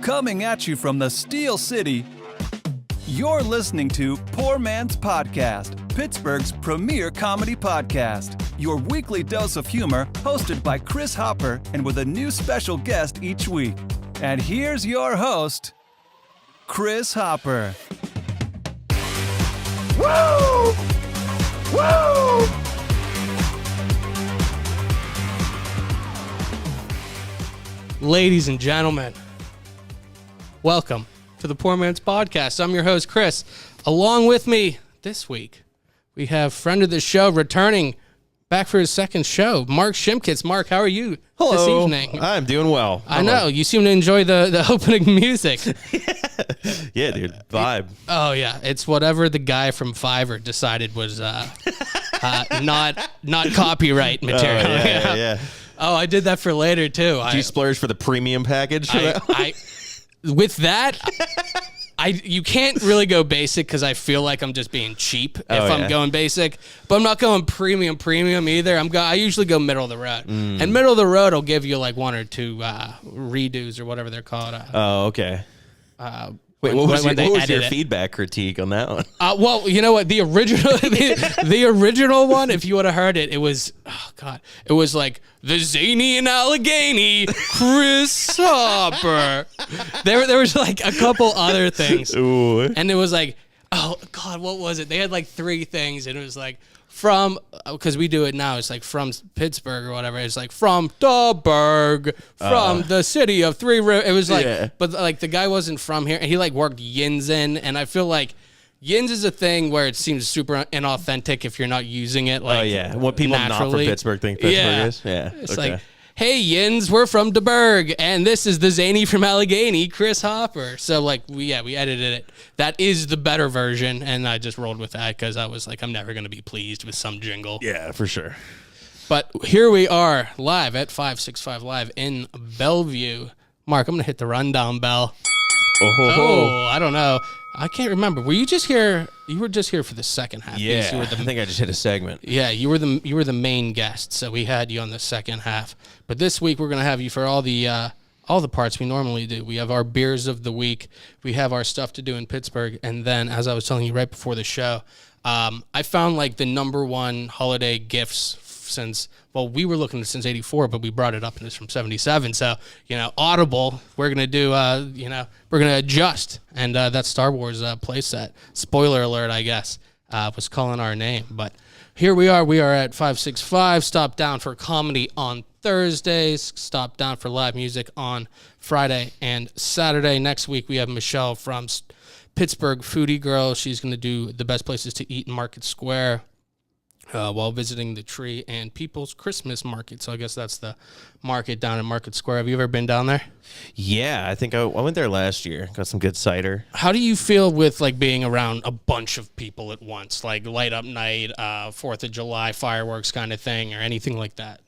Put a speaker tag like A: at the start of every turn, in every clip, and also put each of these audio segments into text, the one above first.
A: Coming at you from the Steel City, you're listening to Poor Man's Podcast, Pittsburgh's premier comedy podcast. Your weekly dose of humor, hosted by Chris Hopper and with a new special guest each week. And here's your host, Chris Hopper.
B: Woo! Woo!
C: Ladies and gentlemen, welcome to the Poor Man's Podcast. I'm your host, Chris. Along with me this week, we have friend of the show returning back for his second show, Mark Shimkets. Mark, how are you this evening?
D: I'm doing well.
C: I know. You seem to enjoy the opening music.
D: Yeah, dude. Vibe.
C: Oh, yeah. It's whatever the guy from Fiverr decided was not copyright material.
D: Yeah.
C: Oh, I did that for later, too.
D: Did you splurge for the premium package for that?
C: With that, you can't really go basic because I feel like I'm just being cheap if I'm going basic. But I'm not going premium either. I usually go middle of the road. And middle of the road will give you like one or two redos or whatever they're called.
D: Oh, okay. Wait, what was your feedback critique on that one?
C: Well, you know what? The original, the original one, if you would have heard it, it was like the zany and Allegheny, Chris Hopper. There was like a couple other things.
D: Ooh.
C: And it was like, oh God, what was it? They had like three things, and it was like because we do it now, it's like from Pittsburgh or whatever. It's like from the Berg, from the city of Three Rivers. It was like, but like the guy wasn't from here, and he like worked Yins in, and I feel like Yins is a thing where it seems super inauthentic if you're not using it. Like,
D: what people
C: naturally.
D: not from Pittsburgh think Pittsburgh is. Yeah,
C: it's like, hey Yins, we're from the Berg, and this is the zany from Allegheny, Chris Hopper. So like we edited it. That is the better version, and I just rolled with that because I was like, I'm never gonna be pleased with some jingle.
D: Yeah, for sure.
C: But here we are live at 565 Live in Bellevue. Mark, I'm gonna hit the rundown bell. Oh, I don't know. I can't remember. Were you just here? You were just here for the second half.
D: Yeah,
C: you were
D: I think I just hit a segment.
C: Yeah, you were the main guest, so we had you on the second half. But this week we're gonna have you for all the parts we normally do. We have our beers of the week. We have our stuff to do in Pittsburgh, and then, as I was telling you right before the show, I found like the number one holiday gifts since. Well, we were looking at since '84, but we brought it up and it's from '77. So, Audible, we're going to do, we're going to adjust. And that Star Wars playset, spoiler alert, I guess, was calling our name. But here we are. We are at 565. Stop down for comedy on Thursdays. Stop down for live music on Friday and Saturday. Next week, we have Michelle from Pittsburgh Foodie Girl. She's going to do the best places to eat in Market Square. While visiting the Tree and People's Christmas Market. So I guess that's the market down in Market Square. Have you ever been down there?
D: Yeah, I think I went there last year. Got some good cider.
C: How do you feel with like being around a bunch of people at once, like light up night, 4th of July fireworks kind of thing, or anything like that?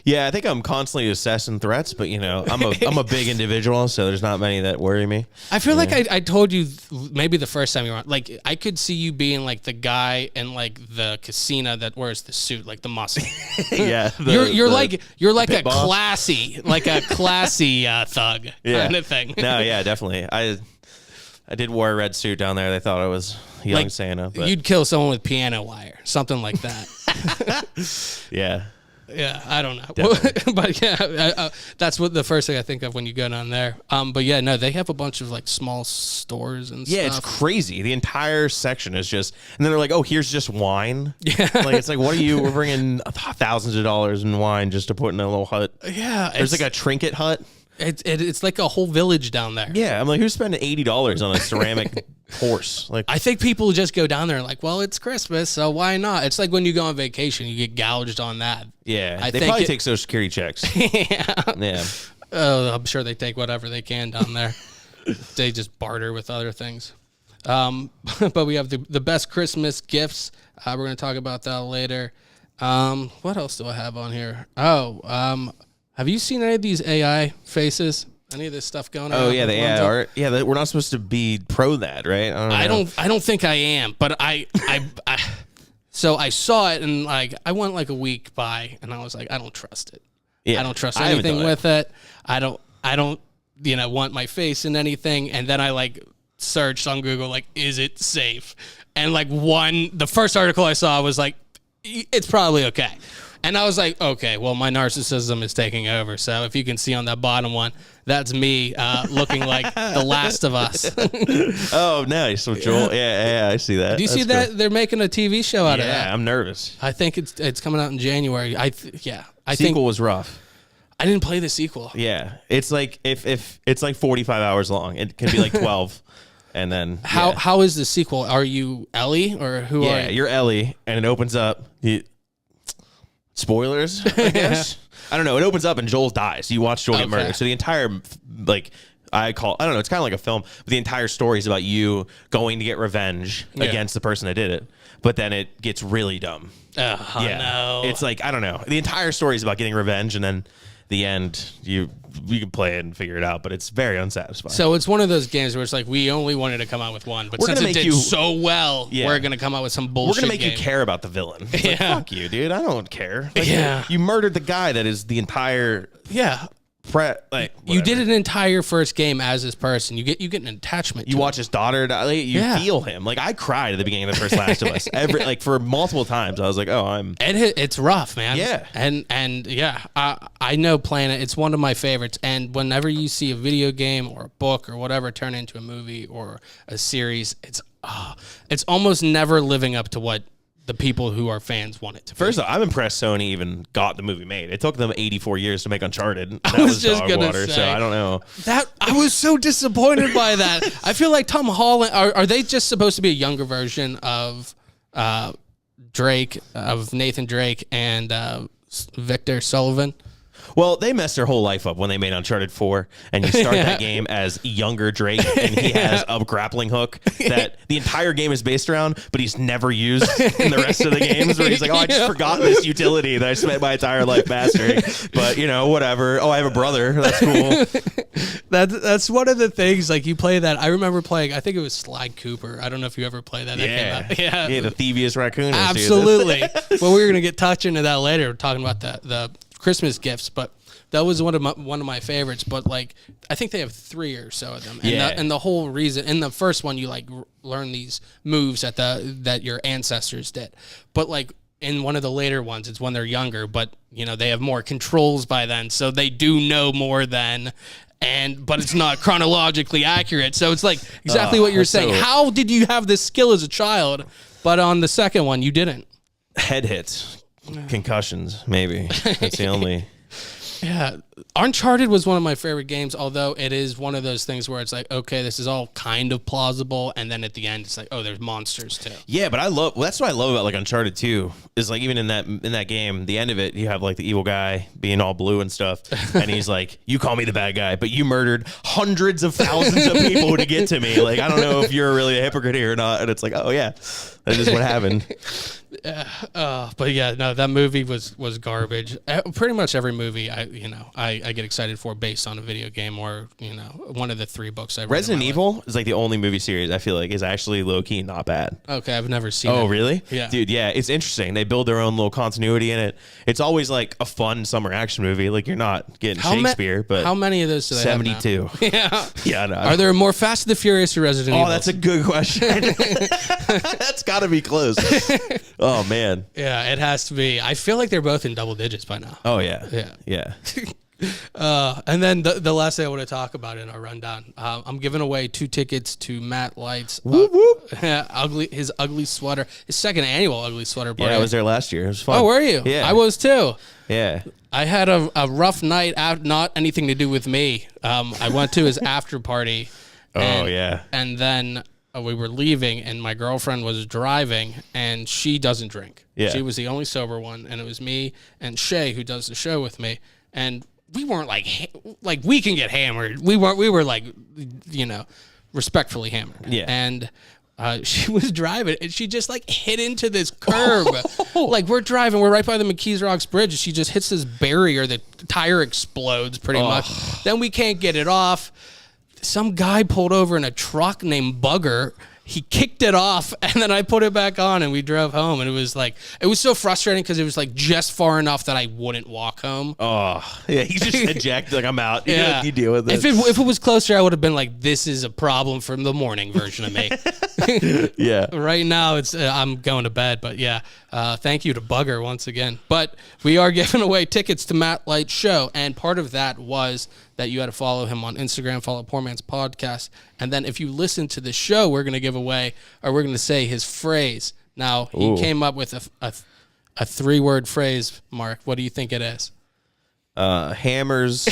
D: Yeah, I think I'm constantly assessing threats, but I'm a big individual, so there's not many that worry me.
C: I feel like I told you maybe the first time you were on, like I could see you being like the guy in like the casino that wears the suit, like the muscle.
D: Yeah,
C: you're like a
D: boss.
C: classy thug kind of thing.
D: No, yeah, definitely. I did wear a red suit down there. They thought I was young
C: like,
D: Santa. But.
C: You'd kill someone with piano wire, something like that.
D: Yeah.
C: Yeah, I don't know. But yeah, that's what the first thing I think of when you go down there. But yeah, no, they have a bunch of like small stores and stuff.
D: Yeah, it's crazy. The entire section is just, and then they're like, oh, here's just wine. Yeah. Like, it's like, what are you, we're bringing thousands of dollars in wine just to put in a little hut.
C: Yeah.
D: There's like a trinket hut.
C: It's like a whole village down there.
D: Yeah, I'm like, who's spending $80 on a ceramic horse? Like,
C: I think people just go down there and like, well, it's Christmas, so why not? It's like when you go on vacation, you get gouged on that.
D: Yeah, they probably take Social Security checks. Yeah.
C: Oh, I'm sure they take whatever they can down there. They just barter with other things. But we have the best Christmas gifts. We're going to talk about that later. What else do I have on here? Have you seen any of these AI faces? Any of this stuff going on?
D: Oh yeah, the AI art. Yeah, we're not supposed to be pro that, right?
C: I don't think I am, but so I saw it and like I went like a week by and I was like, I don't trust it. Yeah, I don't trust anything with it. I don't. I don't, want my face in anything. And then I like searched on Google, like, is it safe? And like the first article I saw was like, it's probably okay. And I was like, okay, well, my narcissism is taking over. So if you can see on that bottom one, that's me looking like The Last of Us.
D: Oh, nice. So Joel, yeah, I see that.
C: Do you see that? Cool. They're making a TV show out of that.
D: Yeah, I'm nervous.
C: I think it's coming out in January. I think
D: sequel was rough.
C: I didn't play the sequel.
D: Yeah, it's like if it's like 45 hours long. It can be like 12. And then
C: how is the sequel? Are you Ellie or who are you?
D: Yeah, you're Ellie, and it opens up. Spoilers, I guess. I don't know. It opens up and Joel dies. You watch Joel get murdered. So the entire I don't know. It's kind of like a film, but the entire story is about you going to get revenge against the person that did it. But then it gets really dumb.
C: Oh no!
D: It's like I don't know. The entire story is about getting revenge, and then the end you can play it and figure it out, but it's very unsatisfying.
C: So it's one of those games where it's like we only wanted to come out with one, but since it did so well, we're gonna come out with some bullshit.
D: We're gonna make you care about the villain. It's like, fuck you, dude. I don't care. Like, you murdered the guy that is the entire
C: you did an entire first game as this person. You get an attachment.
D: You watch his daughter die. You feel him. Like I cried at the beginning of the first Last of Us. For multiple times, I was like,
C: It's rough, man.
D: Yeah,
C: I know playing it. It's one of my favorites. And whenever you see a video game or a book or whatever turn into a movie or a series, it's almost never living up to what the people who are fans want it to be.
D: First off, I'm impressed Sony even got the movie made. It took them 84 years to make Uncharted.
C: That was just dog water,
D: so I don't know.
C: That I was so disappointed by that. I feel like Tom Holland, are they just supposed to be a younger version of Drake, of Nathan Drake and Victor Sullivan?
D: Well, they messed their whole life up when they made Uncharted 4, and you start that game as younger Drake, and he has a grappling hook that the entire game is based around, but he's never used in the rest of the games, where he's like, I just forgot this utility that I spent my entire life mastering, but, whatever. Oh, I have a brother. That's cool.
C: That's one of the things, like, you play that. I remember playing, I think it was Sly Cooper. I don't know if you ever played that.
D: Yeah, the thieviest raccoon.
C: Absolutely. Well, we're going to get touched into that later. We're talking about the Christmas gifts, but that was one of my favorites. But like, I think they have 3 or so of them, and the whole reason in the first one you like learn these moves that your ancestors did, but like in one of the later ones it's when they're younger, but they have more controls by then, so they do know more then. But it's not chronologically accurate, so it's like exactly what you're saying. How did you have this skill as a child, but on the second one you didn't?
D: Head hits. Concussions, maybe. That's the only.
C: Yeah. Uncharted was one of my favorite games, although it is one of those things where it's like, okay, this is all kind of plausible, and then at the end it's like, oh, there's monsters too.
D: Yeah, but that's what I love about like Uncharted 2 is like even in that game, the end of it, you have like the evil guy being all blue and stuff, and he's like, you call me the bad guy, but you murdered hundreds of thousands of people to get to me. Like, I don't know if you're really a hypocrite here or not. And it's like, oh yeah, that is what happened.
C: But yeah, no, that movie was garbage. Pretty much every movie I get excited for based on a video game or one of the 3 books I've read.
D: Resident Evil is like the only movie series I feel like is actually low key not bad.
C: Okay, I've never seen it.
D: Oh, really?
C: Yeah.
D: Dude, yeah, it's interesting. They build their own little continuity in it. It's always like a fun summer action movie. Like you're not getting Shakespeare, but
C: how many of those do they
D: 72.
C: have now? Yeah.
D: Yeah, no.
C: Are there more Fast and the Furious or Resident Evil?
D: Oh, that's a good question. That's got to be close. Oh, man.
C: Yeah, it has to be. I feel like they're both in double digits by now.
D: Oh, yeah.
C: Yeah. And then the last thing I want to talk about in our rundown, I'm giving away 2 tickets to Matt Light's his ugly sweater, his second annual ugly sweater party.
D: Yeah, I was there last year. It was fun.
C: Oh, were you?
D: Yeah.
C: I was too.
D: Yeah.
C: I had a rough night out, not anything to do with me. I went to his after party. And then we were leaving, and my girlfriend was driving, and she doesn't drink.
D: Yeah.
C: She was the only sober one, and it was me and Shay who does the show with me, and we weren't like we can get hammered. We were like, respectfully hammered.
D: Yeah.
C: And she was driving, and she just like hit into this curb. Like we're driving, we're right by the McKees Rocks Bridge, and she just hits this barrier. The tire explodes pretty much. Then we can't get it off. Some guy pulled over in a truck named Bugger, he kicked it off, and then I put it back on, and we drove home. And it was so frustrating because it was like just far enough that I wouldn't walk home.
D: Oh, yeah. He just ejected, like, I'm out.
C: Yeah.
D: You deal with it.
C: If it was closer, I would have been like, this is a problem from the morning version of me.
D: Yeah.
C: Right now, it's I'm going to bed. But yeah, thank you to Bugger once again. But we are giving away tickets to Matt Light's show, and part of that was that you had to follow him on Instagram, follow Poor Man's Podcast. And then if you listen to the show, we're going to give away, or we're going to say his phrase. Now, he came up with a 3-word phrase, Mark. What do you think it is?
D: Hammers.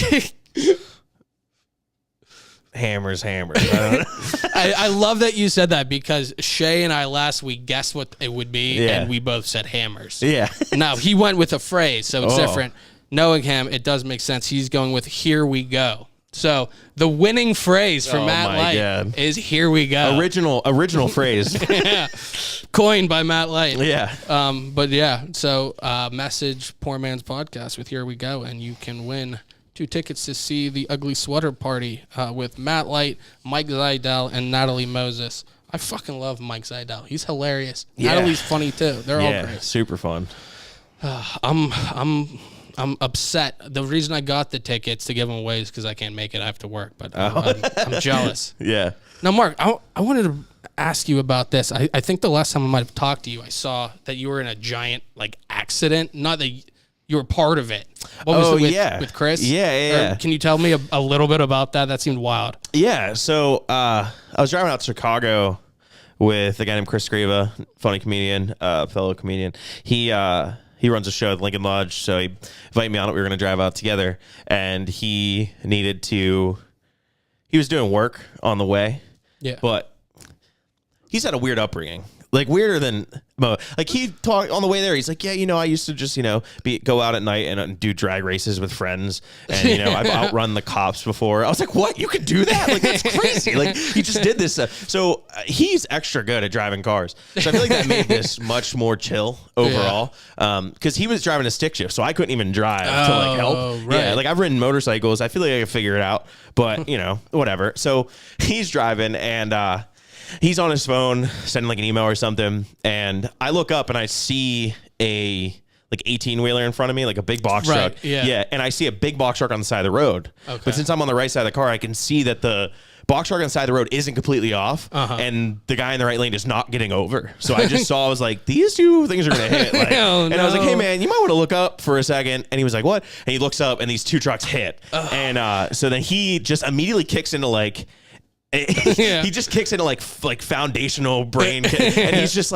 D: Hammers. I don't know.
C: I love that you said that because Shay and I last week guessed what it would be, and we both said hammers.
D: Yeah.
C: Now, he went with a phrase, so it's different. Knowing him, it does make sense. He's going with "Here we go." So the winning phrase for Matt Light is "Here we go."
D: Original phrase.
C: Yeah. Coined by Matt Light.
D: Yeah.
C: But yeah, so message Poor Man's Podcast with "Here we go," and you can win 2 tickets to see the Ugly Sweater Party with Matt Light, Mike Zidell, and Natalie Moses. I fucking love Mike Zidell. He's hilarious. Yeah. Natalie's funny too. They're all great.
D: Super fun.
C: I'm upset. The reason I got the tickets to give them away is because I can't make it. I have to work, but I'm jealous.
D: Yeah.
C: Now, Mark, I wanted to ask you about this. I think the last time I might have talked to you, I saw that you were in a giant accident. Not that you were part of it. What was it with Chris?
D: Yeah.
C: Can you tell me a little bit about that? That seemed wild.
D: Yeah. So I was driving out to Chicago with a guy named Chris Scriva, funny comedian, fellow comedian. He runs a show at Lincoln Lodge, so he invited me on it. We were going to drive out together, and he was doing work on the way. Yeah. But he's had a weird upbringing. Like, weirder than Mo. Like, he talked on the way there. He's like, yeah, I used to just, go out at night and do drag races with friends. And, I've outrun the cops before. I was like, what? You could do that? Like, that's crazy. Like, he just did this stuff. So he's extra good at driving cars. So I feel like that made this much more chill overall. Because he was driving a stick shift, so I couldn't even drive to, help. Right. Yeah, I've ridden motorcycles. I feel like I can figure it out. But, whatever. So he's driving, and he's on his phone sending an email or something, and I look up and I see a 18-wheeler in front of me, like a big box truck. Yeah, and I see a big box truck on the side of the road. Okay. But since I'm on the right side of the car, I can see that the box truck on the side of the road isn't completely off, and the guy in the right lane is not getting over. So I just saw, I was like, these two things are going to hit. And I was like, hey, man, you might want to look up for a second. And he was like, what? And he looks up, and these 2 trucks hit. And so then he just immediately kicks into he just kicks into foundational brain, and he's just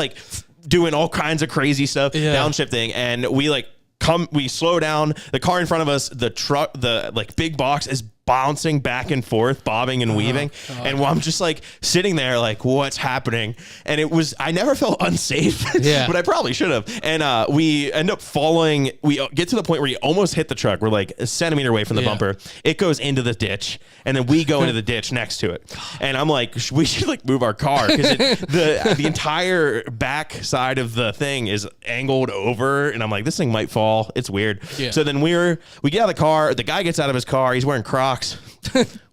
D: doing all kinds of crazy stuff, downshifting, and we slow down. The car in front of us, the truck, the big box is bouncing back and forth, bobbing and weaving. And I'm just sitting there what's happening? And I never felt unsafe, but I probably should have. And we end up falling. We get to the point where we almost hit the truck. We're a centimeter away from the bumper. It goes into the ditch, and then we go into the ditch next to it. And I'm like, we should move our car, because the entire back side of the thing is angled over. And I'm like, this thing might fall. It's weird. Yeah. So then we get out of the car. The guy gets out of his car. He's wearing Crocs.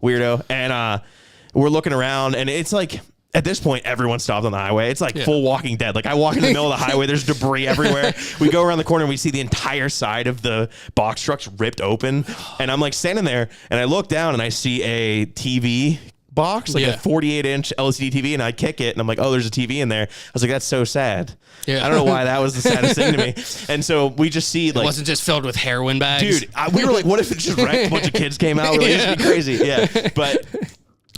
D: Weirdo. And we're looking around, and it's at this point, everyone stopped on the highway. It's full Walking Dead. I walk in the middle of the highway, there's debris everywhere. We go around the corner, and we see the entire side of the box trucks ripped open. And I'm standing there, and I look down, and I see a TV box, a 48-inch LCD TV, and I kick it, and I'm like, oh, there's a TV in there. I was like, that's so sad. Yeah. I don't know why that was the saddest thing to me. And so we just see
C: it wasn't just filled with heroin bags.
D: Dude, we were like, what if it just wrecked? A bunch of kids came out. It'd be crazy. Yeah. But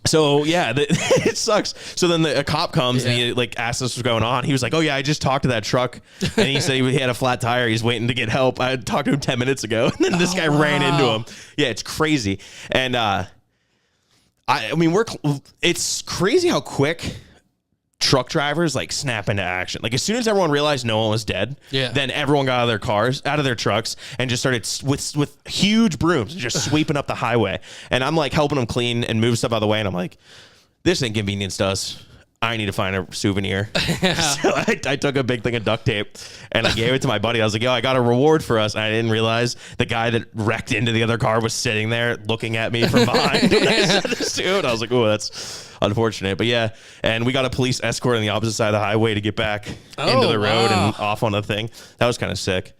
D: so it sucks. So then a cop comes and he asked us what's going on. He was like, oh yeah, I just talked to that truck, and he said he had a flat tire. He's waiting to get help. I talked to him 10 minutes ago, and then this guy ran into him. Yeah, it's crazy. And it's crazy how quick truck drivers snap into action. As soon as everyone realized no one was dead, then everyone got out of their trucks, and just started with huge brooms just sweeping up the highway. And I'm helping them clean and move stuff out of the way. And I'm like, this inconvenienced us. I need to find a souvenir. So I took a big thing of duct tape and I gave it to my buddy. I was like, yo, I got a reward for us. And I didn't realize the guy that wrecked into the other car was sitting there looking at me from behind. I was like, oh, that's unfortunate. But yeah, and we got a police escort on the opposite side of the highway to get back into the road and off on the thing. That was kind of sick.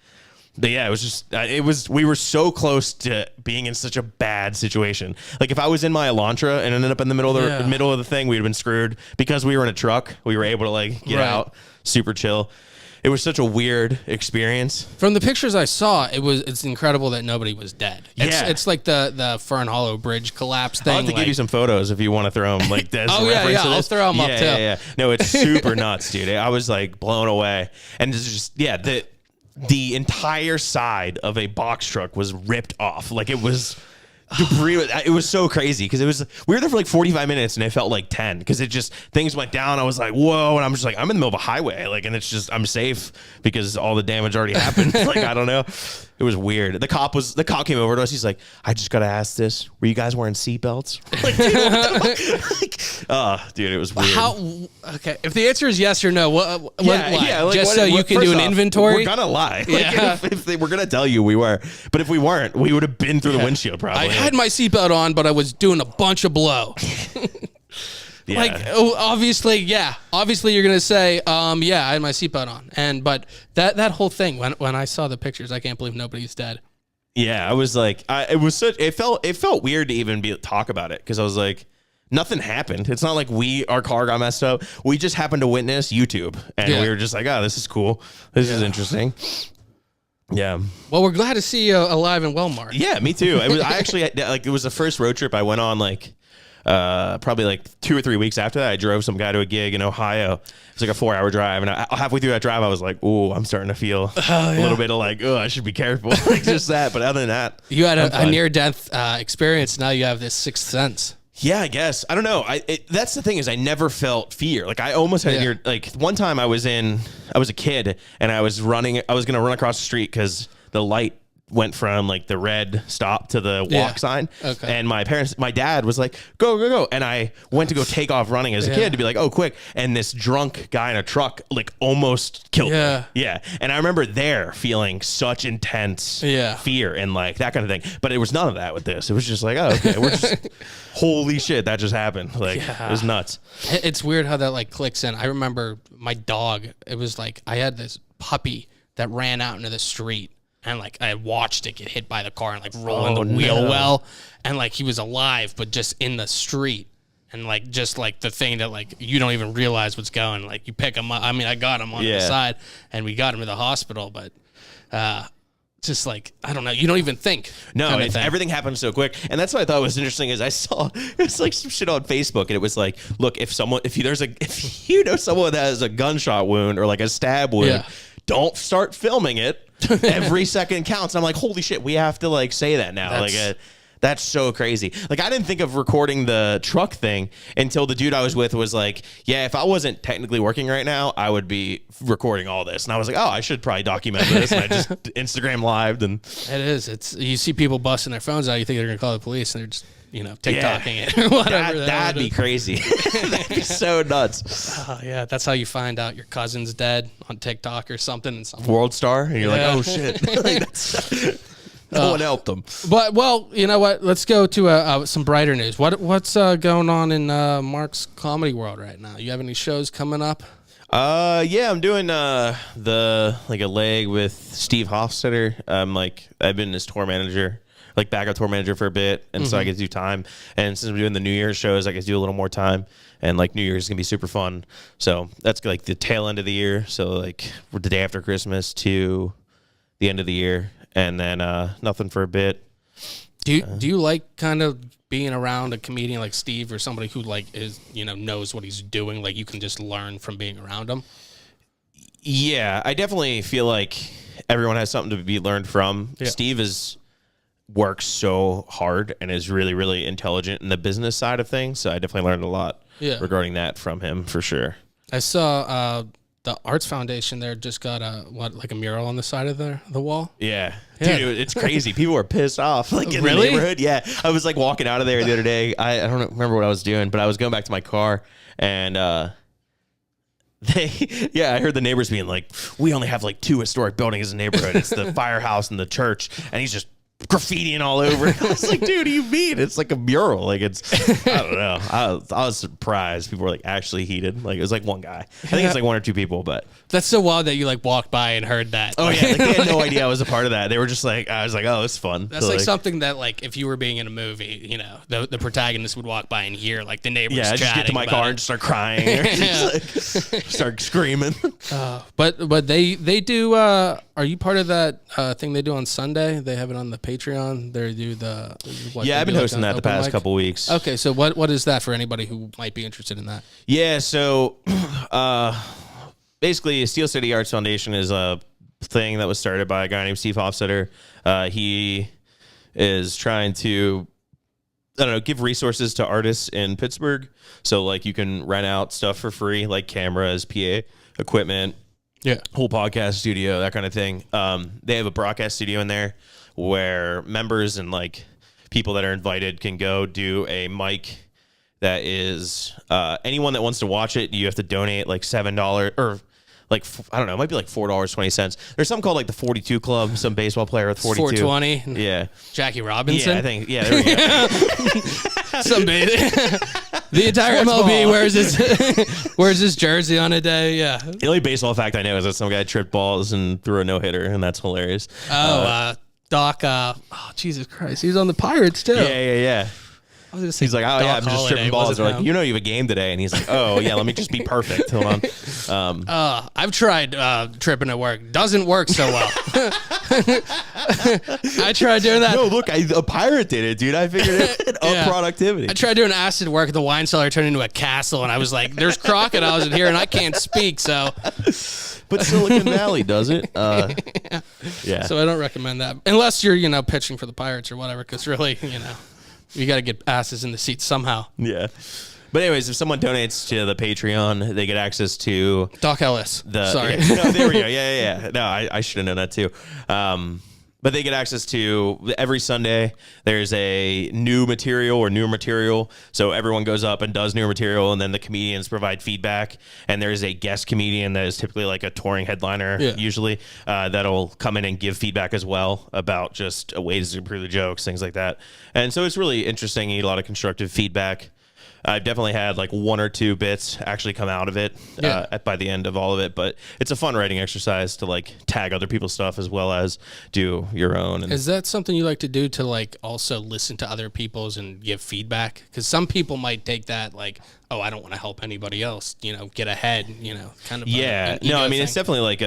D: But yeah, it was just, we were so close to being in such a bad situation. Like if I was in my Elantra and ended up in the middle of the thing, we'd have been screwed. Because we were in a truck, we were able to like get out super chill. It was such a weird experience.
C: From the pictures I saw, it's incredible that nobody was dead. It's like the Fern Hollow Bridge collapse thing.
D: I'll have to give you some photos if you want to throw them like this.
C: I'll throw them up too.
D: Yeah. No, it's super nuts, dude. I was like blown away. And it's just, the entire side of a box truck was ripped off. Like it was debris. It was so crazy because we were there for like 45 minutes and it felt like 10 because things went down. I was like, whoa. And I'm just like, I'm in the middle of a highway. Like, and it's just, I'm safe because all the damage already happened. Like, I don't know. It was weird. The cop came over to us. He's like, I just got to ask this. Were you guys wearing seatbelts? Like, dude, it was weird.
C: Okay. If the answer is yes or no, what
D: like,
C: just so you can do an inventory?
D: We're going to lie. Like, if they were going to tell you we were. But if we weren't, we would have been through the windshield probably.
C: I had my seatbelt on, but I was doing a bunch of blow.
D: Yeah.
C: Like, obviously you're going to say, I had my seatbelt on. But that whole thing, when I saw the pictures, I can't believe nobody's dead.
D: Yeah, I was like, it felt weird to even talk about it because I was like, nothing happened. It's not like our car got messed up. We just happened to witness YouTube and we were just like, oh, this is cool. This is interesting. Yeah.
C: Well, we're glad to see you alive and well, Mark.
D: Yeah, me too. It was the first road trip I went on probably like 2 or 3 weeks after that. I drove some guy to a gig in Ohio. It was like a 4-hour drive. And halfway through that drive, I was like, oh, I'm starting to feel a little bit of like, oh, I should be careful. Like just that. But other than that,
C: you had a near-death experience. Now you have this sixth sense.
D: Yeah, I guess. I don't know. That's the thing is I never felt fear. Like I almost had like one time I was a kid and I was going to run across the street because the light went from like the red stop to the walk sign. Okay. And my dad was like, go. And I went to go take off running as a kid to be like, oh, quick. And this drunk guy in a truck like almost killed me. Yeah. And I remember there feeling such intense fear and like that kind of thing. But it was none of that with this. It was just like, oh, okay, we're just holy shit, that just happened. Like it was nuts.
C: It's weird how that like clicks in. I remember my dog, it was like I had this puppy that ran out into the street. And like I watched it get hit by the car and like roll in the wheel well, and like he was alive, but just in the street, and like just like the thing that like you don't even realize what's going. Like you pick him up. I mean, I got him on the side, and we got him to the hospital, but just like I don't know, you don't even think.
D: No, everything happened so quick, and that's what I thought was interesting. Is I saw it's like some shit on Facebook, and it was like, look, if you know someone that has a gunshot wound or like a stab wound, don't start filming it. Every second counts. And I'm like, holy shit, we have to like say that now. That's so crazy. Like I didn't think of recording the truck thing until the dude I was with was like, yeah, if I wasn't technically working right now, I would be recording all this. And I was like, oh, I should probably document this. And I just Instagram lived and
C: it is. It's you see people busting their phones out, you think they're gonna call the police and they're just TikToking it or whatever.
D: That'd be crazy. That'd be so nuts.
C: Oh, yeah, that's how you find out your cousin's dead on TikTok or something. And
D: World Star, and you're like, oh shit. No one helped them.
C: But well, you know what? Let's go to some brighter news. What's going on in Mark's comedy world right now? You have any shows coming up?
D: Yeah, I'm doing a leg with Steve Hofstetter. I've been his tour manager. Like backup tour manager for a bit, and so I get to do time. And since I'm doing the New Year's shows, I get to do a little more time. And like New Year's is gonna be super fun. So that's like the tail end of the year. So like we're the day after Christmas to the end of the year, and then nothing for a bit.
C: Do you like kind of being around a comedian like Steve or somebody who like is knows what he's doing? Like you can just learn from being around him.
D: Yeah, I definitely feel like everyone has something to be learned from. Yeah. Steve works so hard and is really, really intelligent in the business side of things. So I definitely learned a lot regarding that from him for sure.
C: I saw the Arts Foundation there just got a mural on the side of the wall.
D: Yeah. Dude, it's crazy. People were pissed off in the neighborhood. Yeah. I was like walking out of there the other day. I don't remember what I was doing, but I was going back to my car and I heard the neighbors being like, we only have like 2 historic buildings in the neighborhood. It's the firehouse and the church. And he's just graffitiing all over. I was like, dude, what do you mean? It's like a mural. Like it's, I don't know. I was surprised. People were like actually heated. Like it was like one guy. I think it's like 1 or 2 people, but.
C: That's so wild that you like walked by and heard that.
D: Oh yeah, like, they had no idea I was a part of that. They were just like, I was like, oh, it's fun.
C: That's so, like something that like if you were being in a movie, you know, the protagonist would walk by and hear like the neighbors.
D: Yeah, I just get to my car and just start crying, or just, like, start screaming.
C: But they do. Are you part of that thing they do on Sunday? They have it on the Patreon. They do the.
D: I've been hosting that the past couple weeks.
C: Okay, so what is that for anybody who might be interested in that?
D: Yeah, so basically, Steel City Arts Foundation is a thing that was started by a guy named Steve Hofstetter. He is trying to, I don't know, give resources to artists in Pittsburgh. So like you can rent out stuff for free, like cameras, PA equipment. Yeah, whole podcast studio, that kind of thing. They have a broadcast studio in there where members and like people that are invited can go do a mic that is anyone that wants to watch it. You have to donate like $7 or like I don't know, it might be like $4.20. There's something called like the 42 Club. Some baseball player with 42.
C: 420.
D: Yeah,
C: Jackie Robinson.
D: Yeah, I think. Yeah, there we go.
C: Some the entire MLB wears his jersey on a day. Yeah.
D: The only baseball fact I know is that some guy tripped balls and threw a no-hitter, and that's hilarious.
C: Doc. Jesus Christ, he was on the Pirates too.
D: Yeah. He's like, oh yeah, I'm just tripping balls. They're like, you know, you have a game today, and he's like, oh yeah, let me just be perfect. Hold on.
C: I've tried tripping at work. Doesn't work so well. I tried doing that.
D: No, look, a pirate did it, dude. I figured it up productivity.
C: I tried doing acid work at the wine cellar, turned into a castle, and I was like, there's crocodiles in here, and I can't speak, so.
D: But Silicon Valley does it. Yeah.
C: So I don't recommend that unless you're, pitching for the Pirates or whatever, because really, you got to get asses in the seats somehow.
D: Yeah. But anyways, if someone donates to the Patreon, they get access to
C: Doc Ellis.
D: Sorry. Yeah, no, there we go. Yeah. No, I should have known that too. But they get access to every Sunday. There's a new material or newer material. So everyone goes up and does newer material, and then the comedians provide feedback. And there's a guest comedian that is typically like a touring headliner, usually, that'll come in and give feedback as well about just ways to improve the jokes, things like that. And so it's really interesting. You get a lot of constructive feedback. I've definitely had like 1 or 2 bits actually come out of it by the end of all of it, but it's a fun writing exercise to like tag other people's stuff as well as do your own. And
C: is that something you like to do, to like also listen to other people's and give feedback? Because some people might take that like, oh, I don't want to help anybody else, get ahead, kind of.
D: Yeah, no, I mean, it's definitely like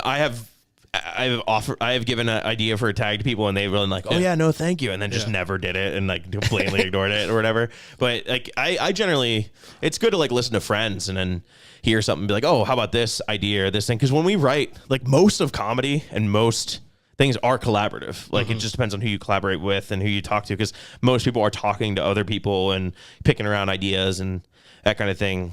D: I have given an idea for a tag to people, and they've really like, oh yeah, no, thank you, and then just never did it and like completely ignored it or whatever. But like, I generally, it's good to like listen to friends and then hear something and be like, oh, how about this idea or this thing? Because when we write, like most of comedy and most things are collaborative. Like it just depends on who you collaborate with and who you talk to. Because most people are talking to other people and picking around ideas and that kind of thing.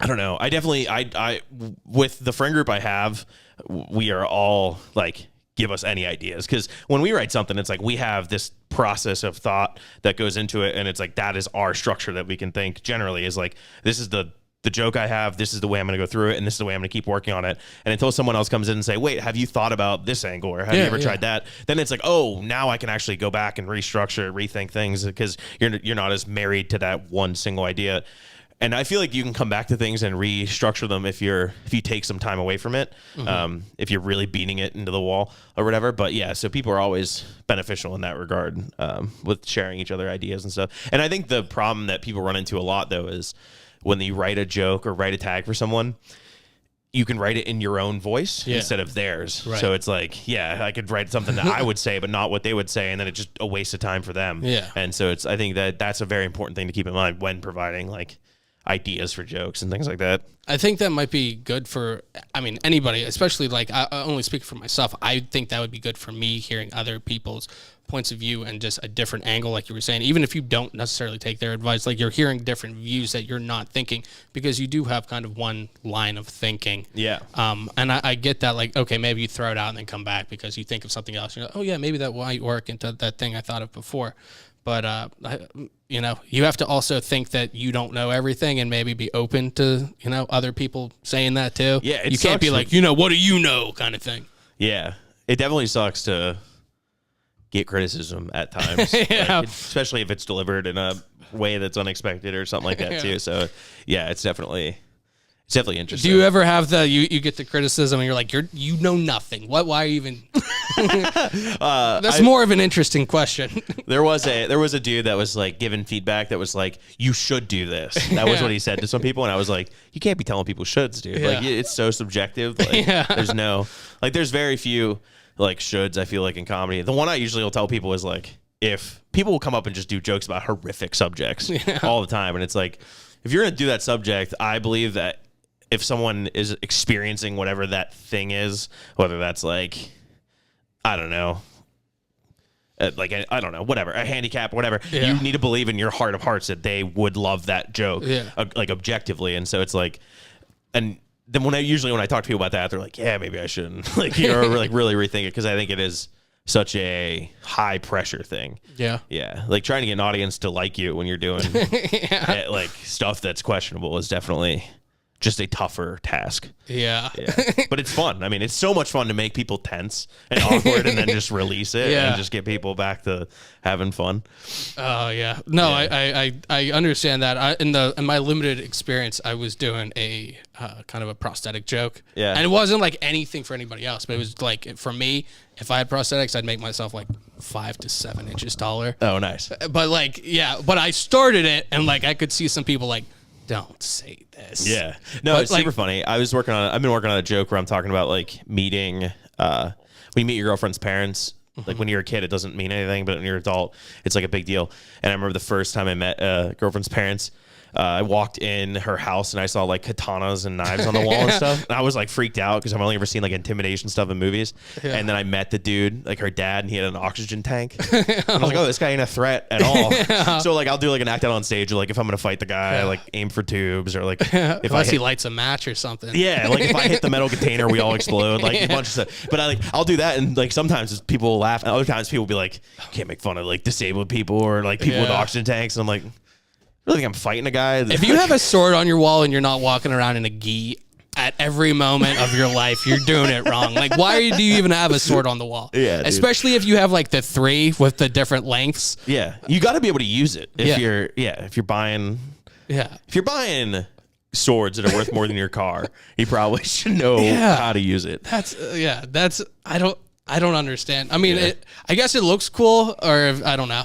D: I don't know. I definitely, I with the friend group I have, we are all like, give us any ideas. Because when we write something, it's like we have this process of thought that goes into it. And it's like, that is our structure that we can think generally is like, this is the joke I have. This is the way I'm going to go through it. And this is the way I'm going to keep working on it. And until someone else comes in and say, wait, have you thought about this angle? Or have you ever tried that? Then it's like, oh, now I can actually go back and restructure, rethink things because you're not as married to that one single idea. And I feel like you can come back to things and restructure them if you take some time away from it, if you're really beating it into the wall or whatever. But yeah, so people are always beneficial in that regard with sharing each other ideas and stuff. And I think the problem that people run into a lot, though, is when you write a joke or write a tag for someone, you can write it in your own voice instead of theirs. Right. So it's like, I could write something that I would say, but not what they would say. And then it's just a waste of time for them. Yeah. And so I think that's a very important thing to keep in mind when providing like ideas for jokes and things like that.
C: I think that might be good for, anybody, especially like, I only speak for myself. I think that would be good for me, hearing other people's points of view and just a different angle, like you were saying, even if you don't necessarily take their advice, like you're hearing different views that you're not thinking, because you do have kind of one line of thinking. Yeah. And I get that, like, okay, maybe you throw it out and then come back because you think of something else. You're like, oh yeah, maybe that might work into that thing I thought of before. But you have to also think that you don't know everything and maybe be open to other people saying that too.
D: Yeah,
C: you can't be like what do you know kind of thing.
D: Yeah, it definitely sucks to get criticism at times,
C: Yeah.
D: especially if it's delivered in a way that's unexpected or something like that too. So yeah, it's definitely interesting.
C: Do you ever have you get the criticism and you're like you know nothing? Why even? That's more of an interesting question.
D: There was a dude that was like giving feedback that was like, you should do this. That was what he said to some people, and I was like, you can't be telling people shoulds, dude.
C: Yeah.
D: Like it's so subjective. Like there's very few like shoulds, I feel like, in comedy. The one I usually will tell people is like, if people will come up and just do jokes about horrific subjects all the time, and it's like, if you're gonna do that subject, I believe that if someone is experiencing whatever that thing is, whether that's like, I don't know, whatever, a handicap, whatever, you need to believe in your heart of hearts that they would love that joke, like objectively. And so it's like, and then when I talk to people about that, they're like, yeah, maybe I shouldn't, like, or like really rethink it, because I think it is such a high pressure thing. Yeah. Like trying to get an audience to like you when you're doing like stuff that's questionable is definitely just a tougher task. Yeah. But it's fun. I mean, it's so much fun to make people tense and awkward and then just release it and just get people back to having fun.
C: Oh yeah. No, yeah. I understand that. In my limited experience, I was doing a kind of a prosthetic joke. Yeah. And it wasn't like anything for anybody else, but it was like, for me, if I had prosthetics, I'd make myself like 5 to 7 inches taller.
D: Oh, nice.
C: But like, but I started it and like, I could see some people like, don't say this.
D: Yeah. No, it's super funny. I've been working on a joke where I'm talking about like meeting, when you meet your girlfriend's parents, like when you're a kid, it doesn't mean anything, but when you're an adult, it's like a big deal. And I remember the first time I met girlfriend's parents, I walked in her house and I saw like katanas and knives on the wall and stuff. And I was like freaked out because I've only ever seen like intimidation stuff in movies. Yeah. And then I met the dude, like her dad, and he had an oxygen tank. And I was like, oh, this guy ain't a threat at all. Yeah. So like I'll do like an act out on stage, or like if I'm gonna fight the guy, I like aim for tubes, or like
C: if he lights a match or something.
D: Yeah, like if I hit the metal container, we all explode, like a bunch of stuff. But I'll do that, and like sometimes people will laugh, and other times people will be like, can't make fun of like disabled people or like people with oxygen tanks, and I'm like, really think I'm fighting a guy?
C: If you have a sword on your wall and you're not walking around in a gi at every moment of your life, you're doing it wrong. Like, why do you even have a sword on the wall? Yeah, dude. Especially if you have like the 3 with the different lengths.
D: Yeah, you got to be able to use it if you're buying swords that are worth more than your car. You probably should know how to use it.
C: That's I don't understand. I mean, I guess it looks cool, or I don't know.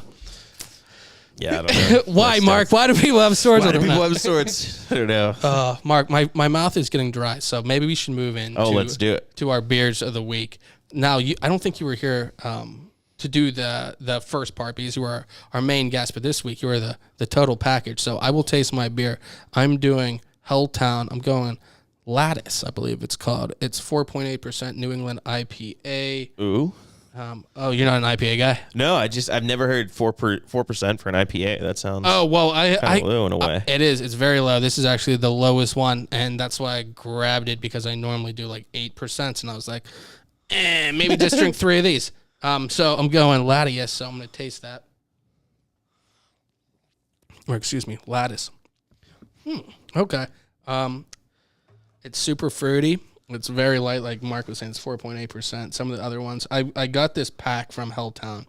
D: Yeah, I don't know.
C: Why, Mark? Why do people have swords?
D: Why do people have swords? I don't know.
C: Mark, my mouth is getting dry, so maybe we should move in.
D: Let's do it.
C: To our beers of the week. Now, I don't think you were here to do the first part because you were our main guest, but this week you were the total package. So I will taste my beer. I'm doing Helltown. I'm going Lattice, I believe it's called. It's 4.8% New England IPA.
D: Ooh.
C: You're not an IPA guy?
D: No, I've never heard 4% for an IPA. That sounds
C: low
D: in a way.
C: It is. It's very low. This is actually the lowest one, and that's why I grabbed it, because I normally do like 8%, and I was like, maybe just drink 3 of these. So I'm going Lattice, so I'm going to taste that. Or excuse me, Lattice. Okay. It's super fruity. It's very light, like Mark was saying. It's 4.8%. Some of the other ones, I got this pack from Helltown.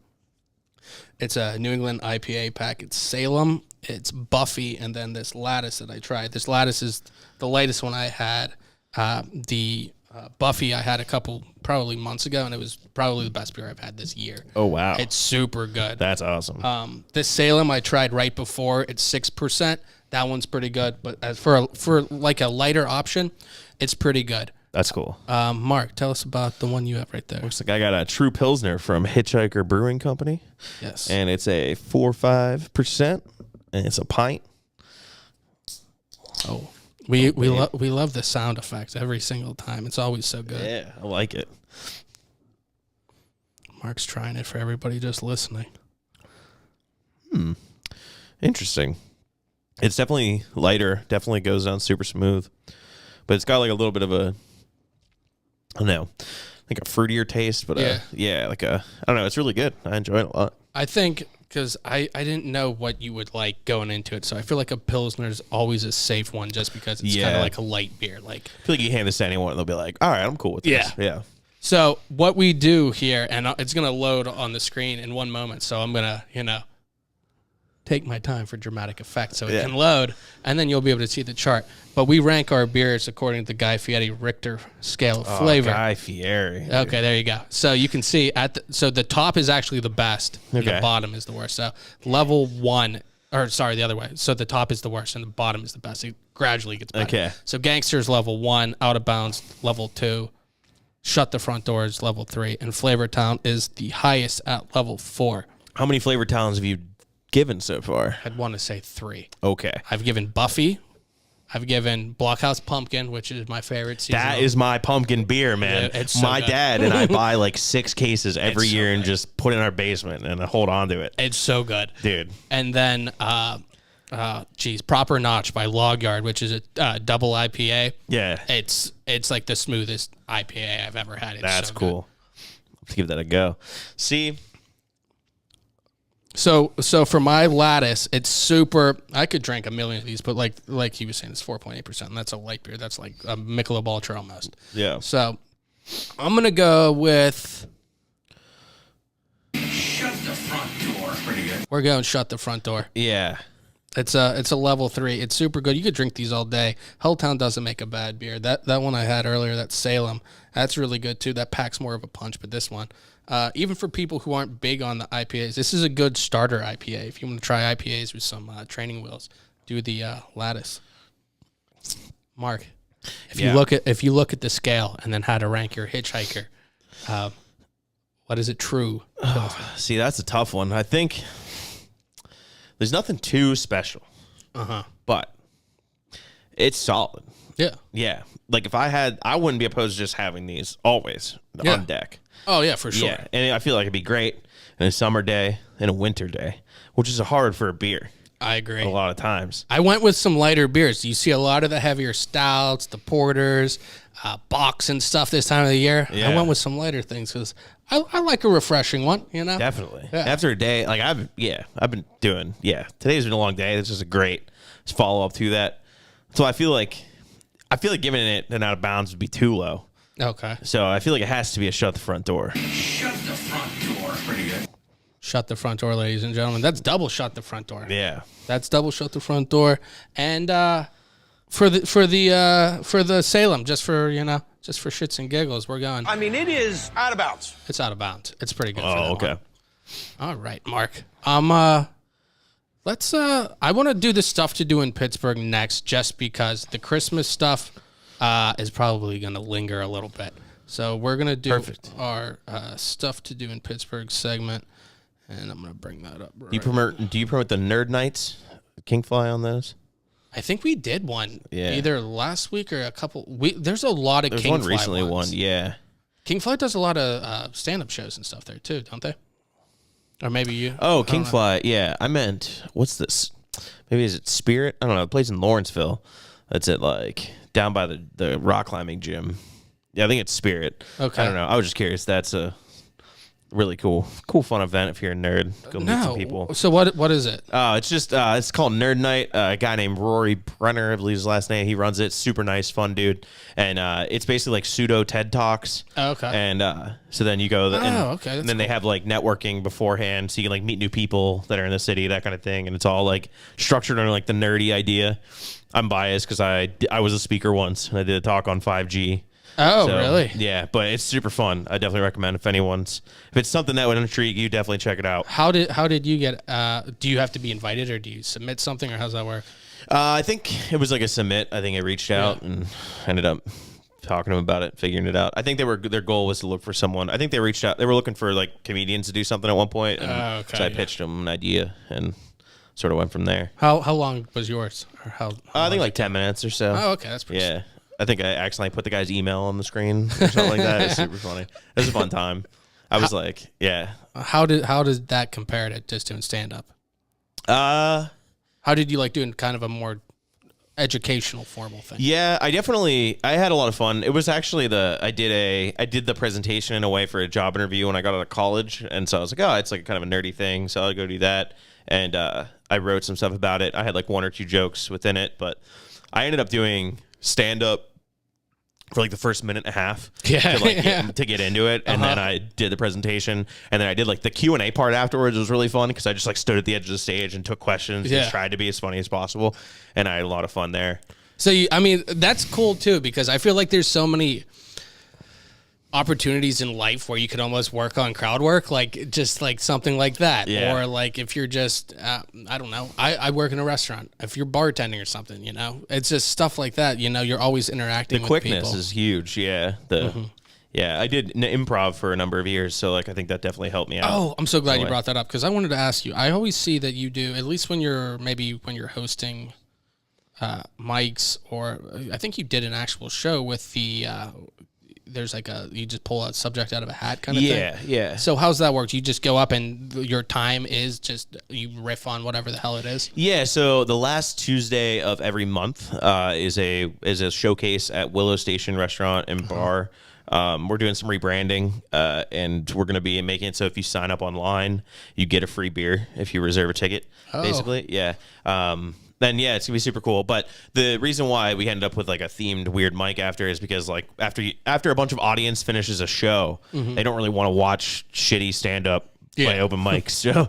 C: It's a New England IPA pack. It's Salem, it's Buffy, and then this Lattice that I tried. This Lattice is the lightest one I had. The Buffy I had a couple probably months ago, and it was probably the best beer I've had this year.
D: Oh, wow.
C: It's super good.
D: That's awesome.
C: This Salem I tried right before. It's 6%. That one's pretty good. But as for like a lighter option, it's pretty good.
D: That's cool.
C: Mark, tell us about the one you have right there.
D: Looks like I got a True Pilsner from Hitchhiker Brewing Company.
C: Yes.
D: And it's a 4.5%, and it's a pint.
C: Oh, we love the sound effects every single time. It's always so good.
D: Yeah, I like it.
C: Mark's trying it for everybody just listening.
D: Interesting. It's definitely lighter. Definitely goes down super smooth. But it's got like a little bit of a, I don't know, like a fruitier taste. But like I don't know. It's really good. I enjoy it a lot.
C: I think because I didn't know what you would like going into it. So I feel like a Pilsner is always a safe one just because it's kind of like a light beer. Like,
D: I feel like you hand this to anyone and they'll be like, all right, I'm cool with this. Yeah.
C: So what we do here, and it's going to load on the screen in one moment. So I'm going to, take my time for dramatic effect so it can load, and then you'll be able to see the chart. But we rank our beers according to the Guy Fieri Richter scale of flavor.
D: Guy Fieri.
C: Okay, there you go. So you can see so the top is actually the best, and the bottom is the worst. So level 1, or sorry, the other way. So the top is the worst, and the bottom is the best. It gradually gets better.
D: Okay.
C: So Gangster's level 1, Out of Bounds level 2, Shut the Front Door is level 3, and Flavor Town is the highest at level 4.
D: How many Flavor Towns have you given so far?
C: I'd want to say 3.
D: Okay.
C: I've given Buffy. I've given Blockhouse Pumpkin, which is my favorite seasonal.
D: That is my pumpkin beer, man.
C: Yeah, it's so
D: my
C: good.
D: dad and I buy like 6 cases every
C: It's so
D: year and
C: good.
D: just put in our basement and hold on to it.
C: It's so good.
D: Dude.
C: And then, Proper Notch by Log Yard, which is a double IPA.
D: Yeah.
C: It's like the smoothest IPA I've ever had. It's
D: That's
C: so
D: cool. Let's give that a go. See?
C: So for my lattice, it's super. I could drink a million of these, but like he was saying, it's 4.8%, and that's a light beer. That's like a Michelob Ultra almost.
D: Yeah.
C: So I'm gonna go with.
B: Shut the front door. Pretty good.
C: We're going Shut the Front Door.
D: Yeah.
C: It's a level 3. It's super good. You could drink these all day. Helltown doesn't make a bad beer. That one I had earlier, that Salem, that's really good too. That packs more of a punch, but this one, even for people who aren't big on the IPAs, this is a good starter IPA. If you want to try IPAs with some training wheels, do the Lattice. Mark, if you look at the scale and then how to rank your Hitchhiker, what is it true?
D: See, that's a tough one. I think there's nothing too special. But it's solid.
C: Yeah.
D: Yeah. Like if I wouldn't be opposed to just having these always on deck.
C: Oh yeah, for sure.
D: Yeah. And I feel like it'd be great in a summer day and a winter day, which is hard for a beer
C: I agree.
D: a lot of times.
C: I went with some lighter beers. You see a lot of the heavier stouts, the porters, Bocks and stuff this time of the year.
D: Yeah.
C: I went with some lighter things because I like a refreshing one,
D: Definitely.
C: Yeah.
D: After a day, like I've been doing, today's been a long day. This is a great follow up to that. So I feel like giving it an Out of Bounds would be too low.
C: Okay.
D: So I feel like it has to be a Shut the Front Door.
B: Shut the front door. Pretty good.
C: Shut the Front Door, ladies and gentlemen. That's double Shut the Front Door.
D: Yeah.
C: That's double Shut the Front Door. And for the Salem, just for shits and giggles, we're going.
B: I mean, it is out of bounds.
C: It's Out of Bounds. It's pretty good.
D: Oh, okay.
C: All right, Mark. Let's I want to do the stuff to do in Pittsburgh next just because the Christmas stuff is probably going to linger a little bit. So we're going to do our stuff to do in Pittsburgh segment, and I'm going to bring that up.
D: Do you promote the Nerd Nights, Kingfly on those?
C: I think we did one
D: Yeah.
C: either last week or a couple. There's a lot of
D: There's
C: Kingfly
D: one recently.
C: ones.
D: Yeah.
C: Kingfly does a lot of stand-up shows and stuff there too, don't they? Or maybe you.
D: Oh, Kingfly. Yeah, I meant what's this? Maybe is it Spirit? I don't know. It plays in Lawrenceville. That's it, like down by the rock climbing gym. Yeah, I think it's Spirit.
C: Okay.
D: I don't know. I was just curious. That's a really cool fun event if you're a nerd. Go meet some people.
C: So what is it?
D: It's just it's called Nerd Night. A guy named Rory Brenner, I believe his last name. He runs it. Super nice, fun dude. And it's basically like pseudo TED Talks.
C: Oh, okay.
D: And so then you go.
C: Okay.
D: And then they have like networking beforehand, so you can like meet new people that are in the city, that kind of thing. And it's all like structured on like the nerdy idea. I'm biased because I was a speaker once and I did a talk on 5G.
C: Oh,
D: So,
C: really?
D: Yeah, but it's super fun. I definitely recommend if it's something that would intrigue you, definitely check it out.
C: How did you get? Do you have to be invited, or do you submit something, or how's that work?
D: I think it was like a submit. I think I reached out and ended up talking to them about it, figuring it out. I think their goal was to look for someone. I think they reached out. They were looking for like comedians to do something at one point. And so I pitched them an idea and sort of went from there.
C: How long was yours? Or how
D: I think like 10 minutes or so.
C: Oh, okay, that's pretty.
D: Yeah. I think I accidentally put the guy's email on the screen or something like that. It's super funny. It was a fun time. I was like, yeah.
C: How does that compare to just doing stand up? How did you like doing kind of a more educational formal thing.
D: Yeah, I had a lot of fun. It was actually I did the presentation in a way for a job interview when I got out of college, and so I was like, oh, it's like kind of a nerdy thing, so I'll go do that. And I wrote some stuff about it. I had like one or two jokes within it, but I ended up doing stand up for like the first minute and a half to get into it. And then I did the presentation, and then I did like the Q&A part afterwards. It was really fun because I just like stood at the edge of the stage and took questions and tried to be as funny as possible. And I had a lot of fun there.
C: So, that's cool too, because I feel like there's so many opportunities in life where you could almost work on crowd work, like just like something like that.
D: Yeah.
C: Or like if you're just, I don't know, I work in a restaurant. If you're bartending or something, it's just stuff like that. You're always interacting with people.
D: The quickness is huge. Yeah. Yeah, I did improv for a number of years, so like I think that definitely helped me out.
C: Oh, I'm so glad you brought that up, because I wanted to ask you. I always see that you do, at least when you're hosting mics, or I think you did an actual show with the there's like you just pull a subject out of a hat kind of thing.
D: Yeah.
C: So how's that work? You just go up and your time is just you riff on whatever the hell it is?
D: Yeah, so the last Tuesday of every month is a showcase at Willow Station Restaurant and Bar. We're doing some rebranding, and we're going to be making it so if you sign up online, you get a free beer if you reserve a ticket, basically. Yeah. Then yeah, it's gonna be super cool. But the reason why we ended up with like a themed weird mic after is because like after a bunch of audience finishes a show, they don't really want to watch shitty stand up play open mics. So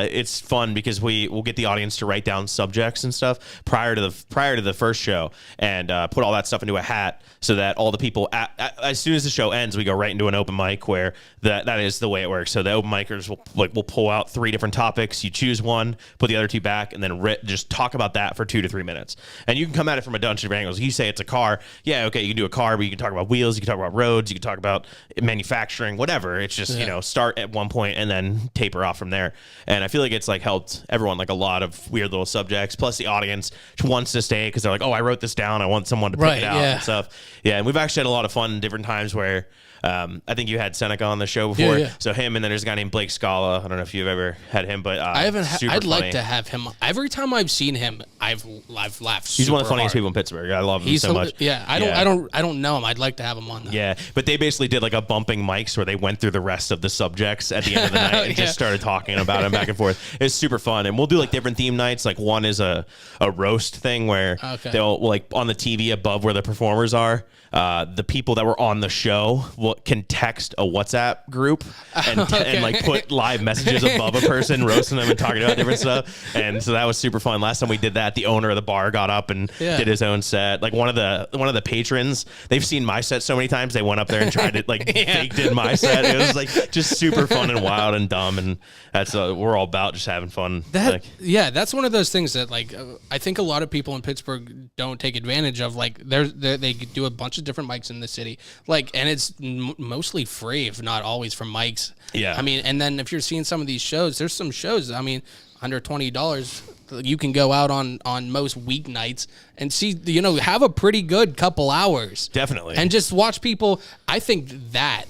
D: it's fun because we'll get the audience to write down subjects and stuff prior to the first show, and put all that stuff into a hat so that all the people as soon as the show ends, we go right into an open mic where that is the way it works. So the open micers will pull out 3 different topics. You choose one, put the other 2 back, and then just talk about that for 2 to 3 minutes. And you can come at it from a bunch of angles. You say it's a car. Yeah, okay, you can do a car, but you can talk about wheels, you can talk about roads, you can talk about manufacturing, whatever. It's just, start at one point and then taper off from there. And I feel like it's like helped everyone, like a lot of weird little subjects. Plus the audience wants to stay because they're like, oh, I wrote this down. I want someone to pick it out and stuff. Yeah, and we've actually had a lot of fun different times where I think you had Seneca on the show before. Yeah. So him, and then there's a guy named Blake Scala. I don't know if you've ever had him, but
C: I haven't. I'd like to have him. Every time I've seen him, I've laughed.
D: He's one of the funniest people in Pittsburgh. I love him so much.
C: Yeah, I don't know him. I'd like to have him on.
D: Yeah, but they basically did like a bumping mics where they went through the rest of the subjects at the end of the night and just started talking about them back and forth. It's super fun, and we'll do like different theme nights. Like one is a roast thing where they'll like on the TV above where the performers are. The people that were on the show can text a WhatsApp group and like put live messages above a person, roasting them and talking about different stuff. And so that was super fun. Last time we did that, the owner of the bar got up and did his own set. Like one of the patrons, they've seen my set so many times, they went up there and tried to like faked in my set. It was like just super fun and wild and dumb. And that's we're all about just having fun.
C: That's one of those things that like I think a lot of people in Pittsburgh don't take advantage of. Like they do a bunch of different mics in the city, like, and it's mostly free, if not always, from mics.
D: Yeah,
C: I mean, and then if you're seeing some of these shows, there's some shows, I mean, under $20, you can go out on most weeknights and see, have a pretty good couple hours,
D: definitely,
C: and just watch people. I think that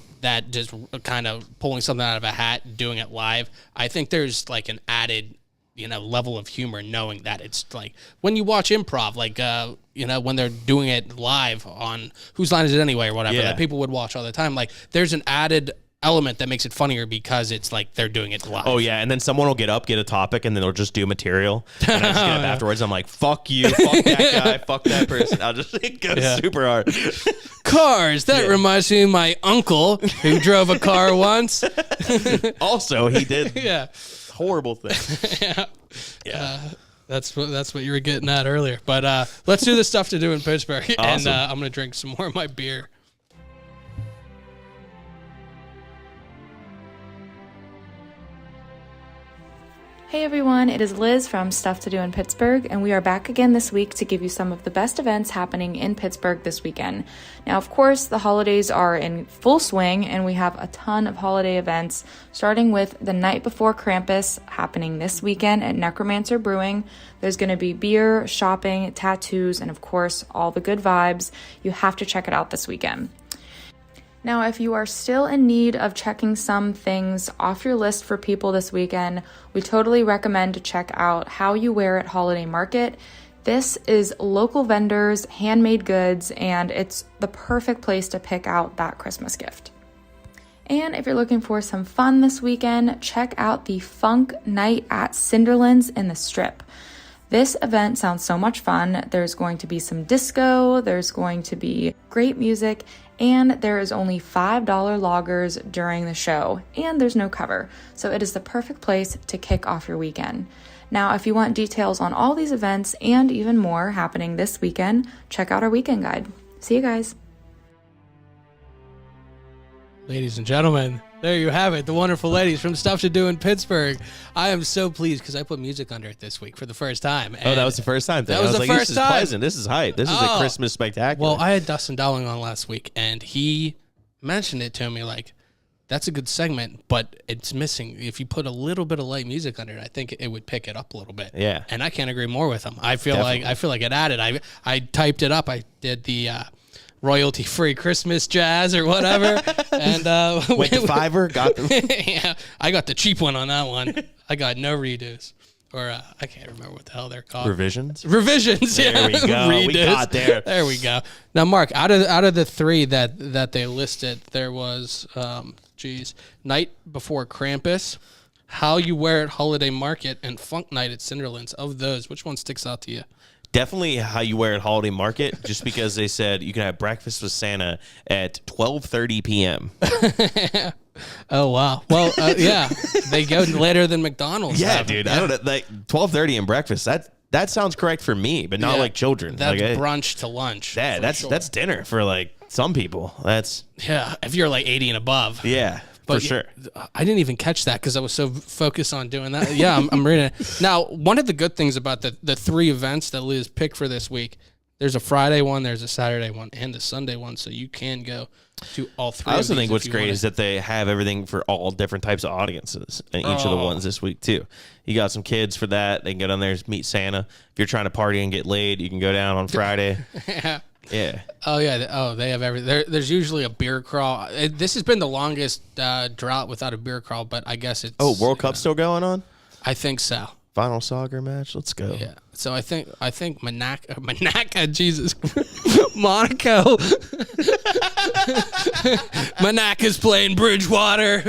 C: just kind of pulling something out of a hat, doing it live, I think there's like an added level of humor, knowing that it's like when you watch improv, like, when they're doing it live on Whose Line Is It Anyway or whatever, that people would watch all the time. Like there's an added element that makes it funnier because it's like they're doing it live.
D: Oh yeah, and then someone will get a topic, and then they'll just do material. And I just get up afterwards. I'm like, fuck you, fuck that guy, fuck that person. I'll just go super hard.
C: Cars. That reminds me of my uncle who drove a car once.
D: Also, he did. Horrible thing.
C: That's what you were getting at earlier. But let's do the stuff to do in Pittsburgh. Awesome. And I'm gonna drink some more of my beer.
E: Hey everyone, it is Liz from Stuff to Do in Pittsburgh, and we are back again this week to give you some of the best events happening in Pittsburgh this weekend. Now, of course, the holidays are in full swing, and we have a ton of holiday events, starting with the night before Krampus happening this weekend at Necromancer Brewing. There's going to be beer, shopping, tattoos, and of course, all the good vibes. You have to check it out this weekend. Now, if you are still in need of checking some things off your list for people this weekend, we totally recommend to check out How You Wear It Holiday Market. This is local vendors, handmade goods, and it's the perfect place to pick out that Christmas gift. And if you're looking for some fun this weekend, check out the Funk Night at Cinderlands in the Strip. This event sounds so much fun. There's going to be some disco, there's going to be great music, and there is only $5 loggers during the show, and there's no cover. So it is the perfect place to kick off your weekend. Now, if you want details on all these events and even more happening this weekend, check out our weekend guide. See you guys.
C: Ladies and gentlemen, there you have it. The wonderful ladies from Stuff to Do in Pittsburgh. I am so pleased because I put music under it this week for the first time.
D: Oh, that was the first time thing.
C: That was the
D: like,
C: first
D: this is
C: time.
D: pleasant. This is hype. This is a Christmas spectacular.
C: Well, I had Dustin Dowling on last week, and he mentioned it to me like, that's a good segment, but it's missing. If you put a little bit of light music under it, I think it would pick it up a little bit.
D: Yeah.
C: And I can't agree more with him. I feel
D: Definitely.
C: like it added. I typed it up. I did the royalty-free Christmas jazz or whatever, and
D: went to Fiverr, got them.
C: yeah, I got the cheap one on that one. I got no redos, or I can't remember what the hell they're called.
D: Revisions.
C: Yeah.
D: There we go. We
C: Redos.
D: got there.
C: There we go. Now, Mark, out of the three that they listed, there was Night Before Krampus, How You Wear It Holiday Market, and Funk Night at Cinderlands. Of those, which one sticks out to you?
D: Definitely How You Wear It Holiday Market, just because they said you can have breakfast with Santa at 12:30 p.m.
C: Oh wow! Well, yeah, they go later than McDonald's.
D: Yeah, dude. I don't know, like 12:30 and breakfast. That sounds correct for me, but not like children.
C: That's
D: like,
C: brunch to lunch.
D: Yeah, that's dinner for like some people. That's
C: if you're like 80 and above.
D: yeah.
C: But
D: for sure.
C: I didn't even catch that because I was so focused on doing that. Yeah, I'm reading it. Now, one of the good things about the three events that Liz picked for this week, there's a Friday one, there's a Saturday one, and a Sunday one, so you can go to all three.
D: I also think what's great is that they have everything for all different types of audiences in each of the ones this week, too. You got some kids for that. They can go down there and meet Santa. If you're trying to party and get laid, you can go down on Friday. Yeah.
C: Oh, yeah. They have everything. There's usually a beer crawl. This has been the longest drought without a beer crawl, but I guess it's...
D: Oh, World Cup's still going on?
C: I think so.
D: Final soccer match? Let's go.
C: Yeah. So I think Monaco, Jesus. Monaco. Monaco's playing Bridgewater.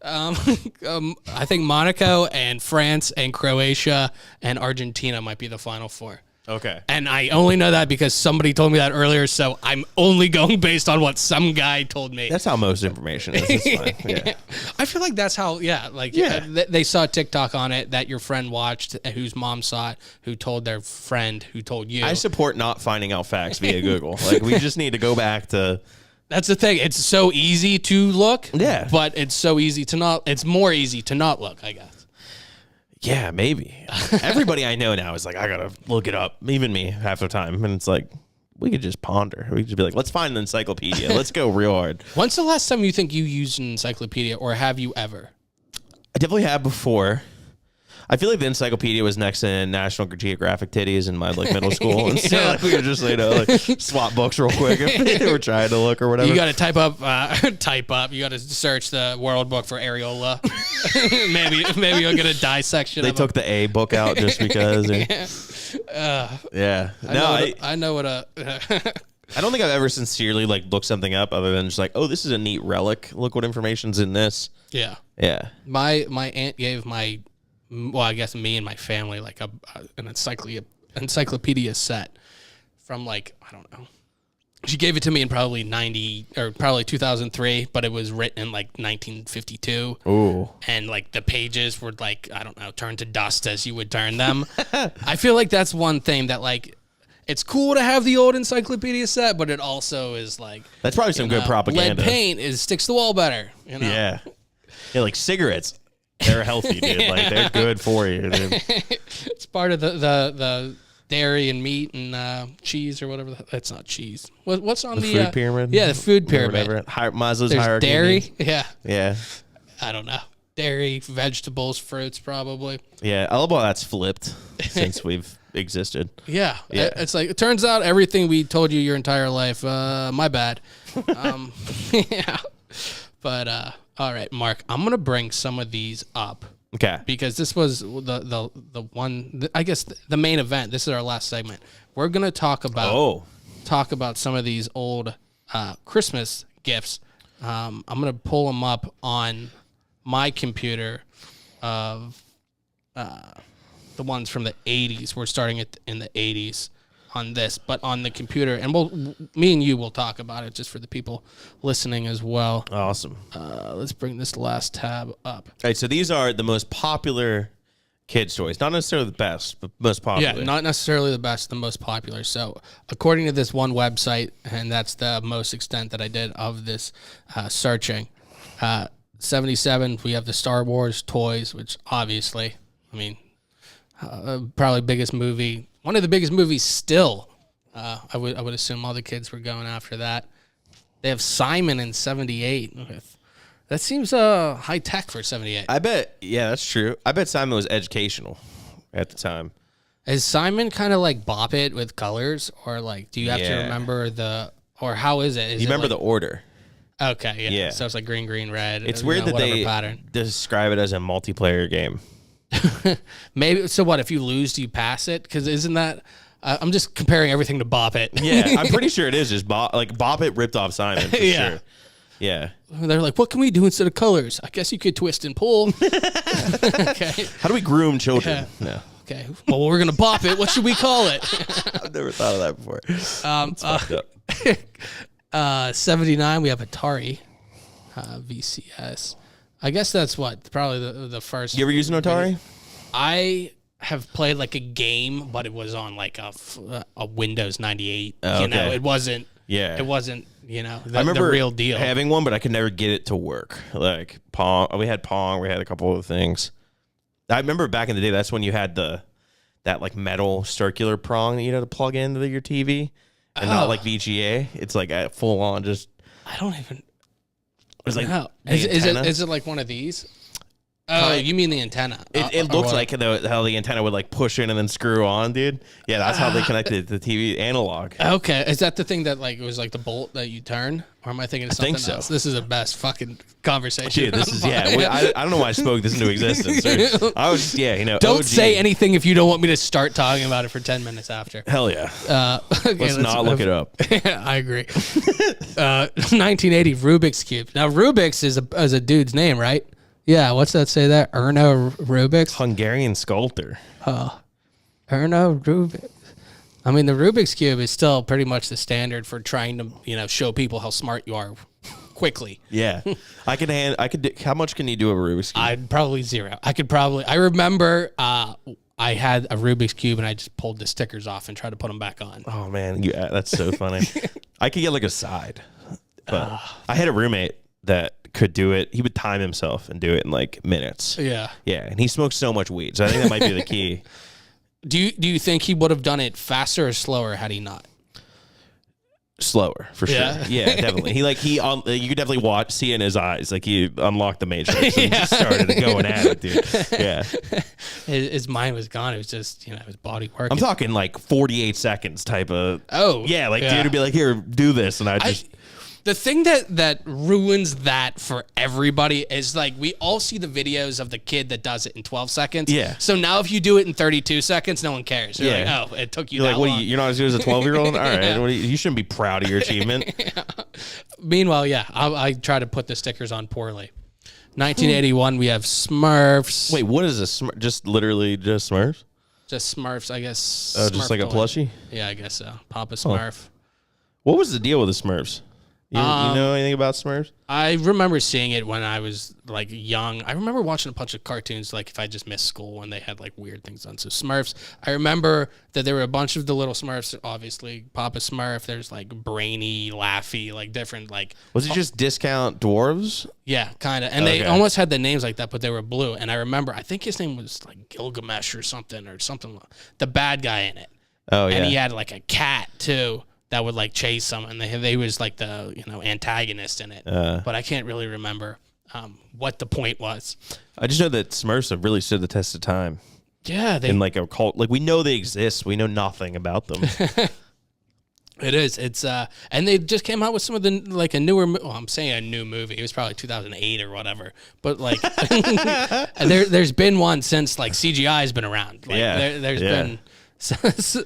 C: I think Monaco and France and Croatia and Argentina might be the final four.
D: Okay.
C: And I only know that because somebody told me that earlier, so I'm only going based on what some guy told me.
D: That's how most information is. It's fine. Yeah.
C: I feel like that's how, they saw TikTok on it that your friend watched, whose mom saw it, who told their friend, who told you.
D: I support not finding out facts via Google. Like, we just need to go back to...
C: That's the thing. It's so easy to look.
D: Yeah.
C: But it's so easy to not. It's more easy to not look, I guess.
D: Yeah, maybe. Everybody I know now is like, I gotta look it up. Even me, half the time. And it's like, we could just ponder. We could just be like, let's find an encyclopedia. Let's go real hard.
C: When's the last time you think you used an encyclopedia, or have you ever?
D: I definitely have before. I feel like the encyclopedia was next to National Geographic titties in my middle school, and so like, we could just swap books real quick if we were trying to look or whatever.
C: You got to type up. You got to search the World Book for areola. maybe you'll get a dissection.
D: They took the A book out just because. Yeah.
C: I know what a.
D: I don't think I've ever sincerely looked something up other than just oh, this is a neat relic. Look what information's in this.
C: Yeah.
D: Yeah.
C: My aunt gave I guess me and my family an encyclopedia set from I don't know. She gave it to me in probably 2003, but it was written in 1952.
D: Ooh.
C: And the pages were I don't know, turned to dust as you would turn them. I feel like that's one thing that it's cool to have the old encyclopedia set, but it also is
D: that's probably some good propaganda.
C: Lead paint sticks to the wall better. You know?
D: Yeah. Yeah, cigarettes. They're healthy, dude. They're good for you, dude.
C: It's part of the dairy and meat and cheese or whatever. That's not cheese. What's on the
D: food pyramid?
C: Yeah, the food pyramid.
D: Maslow's
C: There's
D: hierarchy.
C: dairy. Yeah.
D: Yeah.
C: I don't know. Dairy, vegetables, fruits, probably.
D: Yeah, I love how that's flipped since we've existed.
C: Yeah.
D: Yeah.
C: It's it turns out everything we told you your entire life, my bad. Yeah. But, all right, Mark, I'm going to bring some of these up
D: Okay.
C: Because this was the one, I guess the main event. This is our last segment. We're gonna talk about some of these old Christmas gifts. I'm gonna pull them up on my computer of the ones from the 80s. We're starting it in the 80s on this, but on the computer, and me and you will talk about it just for the people listening as well.
D: Awesome.
C: Let's bring this last tab up.
D: All right, so these are the most popular kids' toys. Not necessarily the best, but most popular.
C: Yeah, not necessarily the best, the most popular. So according to this one website, and that's the most extent that I did of this searching, 77, we have the Star Wars toys, which obviously, I mean, probably biggest movie, one of the biggest movies still. I would assume all the kids were going after that. They have Simon in 78. That seems high tech for 78.
D: I bet, yeah, that's true. I bet Simon was educational at the time.
C: Is Simon kind of like Bop It with colors, or like do you have to remember or how is it?
D: You remember the order?
C: Okay, yeah. So it's like green, red.
D: It's weird that they describe it as a multiplayer game.
C: Maybe. So what if you lose? Do you pass it? Because isn't that? I'm just comparing everything to Bop It.
D: Yeah, I'm pretty sure it is just Bop It ripped off Simon for sure. Yeah.
C: They're like, what can we do instead of colors? I guess you could twist and pull. Okay.
D: How do we groom children?
C: Yeah. No. Okay. Well, we're gonna Bop It. What should we call it?
D: I've never thought of that before. It's fucked up.
C: 79. We have Atari VCS. I guess that's probably the first.
D: You ever use an Atari?
C: I have played like a game, but it was on like a Windows 98.
D: Oh,
C: you know, it wasn't.
D: Yeah.
C: It wasn't. You know,
D: I remember
C: the real deal.
D: Having one, but I could never get it to work. Like Pong, we had Pong. We had a couple of things. I remember back in the day, that's when you had that like metal circular prong that you had to plug into your TV, and not like VGA. It's like a full on just.
C: I don't even.
D: It's like
C: is it like one of these? Oh, you mean the antenna?
D: It looks like how the antenna would like push in and then screw on, dude. Yeah, that's how they connected the TV analog.
C: Okay, is that the thing that like it was like the bolt that you turn, or am I thinking of something else? This is the best fucking conversation.
D: Dude, this is I don't know why I spoke this into existence. I was
C: Don't
D: OG.
C: say anything if you don't want me to start talking about it for 10 minutes after.
D: Hell yeah.
C: Okay,
D: let's not look it up.
C: I agree. 1980 Rubik's Cube. Now Rubik's is a dude's name, right? Yeah, what's that say there? Erno Rubik's?
D: Hungarian sculptor.
C: Erno Rubik's. I mean, the Rubik's Cube is still pretty much the standard for trying to, show people how smart you are quickly.
D: Yeah. How much can you do a Rubik's Cube?
C: I'd probably 0. I remember I had a Rubik's Cube and I just pulled the stickers off and tried to put them back on.
D: Oh, man. That's so funny. I could get like a side. But I had a roommate that could do it. He would time himself and do it in like minutes.
C: Yeah.
D: Yeah. And he smokes so much weed. So I think that might be the key.
C: Do you think he would have done it faster or slower had he not?
D: Slower, for sure. Yeah, definitely. You could definitely see in his eyes, like he unlocked the Matrix and just started going at it, dude. Yeah.
C: His mind was gone. It was just, his body working.
D: I'm talking like 48 seconds type of.
C: Oh.
D: Yeah, dude would be like, here, do this. And
C: the thing that ruins that for everybody is like we all see the videos of the kid that does it in 12 seconds.
D: Yeah.
C: So now if you do it in 32 seconds, no one cares. You're like, oh, it took you that long.
D: You're not as good as a 12-year-old? All right. You shouldn't be proud of your achievement.
C: Yeah. Meanwhile, I try to put the stickers on poorly. 1981, we have Smurfs.
D: Wait, what is a Smurf? Just literally just Smurfs?
C: Just Smurfs, I guess.
D: Oh, just like a plushie?
C: Yeah, I guess so. Papa Smurf.
D: What was the deal with the Smurfs? You know anything about Smurfs?
C: I remember seeing it when I was like young. I remember watching a bunch of cartoons, like if I just missed school when they had like weird things on. So Smurfs, I remember that there were a bunch of the little Smurfs, obviously Papa Smurf. There's like Brainy, Laffy, like different like.
D: Was it just discount dwarves?
C: Yeah, kind of. And they almost had the names like that, but they were blue. And I remember, I think his name was like Gilgamesh or something. The bad guy in it.
D: Oh, yeah.
C: And he had like a cat too that would like chase him, and they was like the antagonist in it. But I can't really remember what the point was.
D: I just know that Smurfs have really stood the test of time.
C: Yeah,
D: in like a cult, like we know they exist, we know nothing about them.
C: It is. It's and they just came out with some of the like a newer. Well, I'm saying a new movie. It was probably 2008 or whatever. But like, there's been one since like CGI has been around. Like, there's been.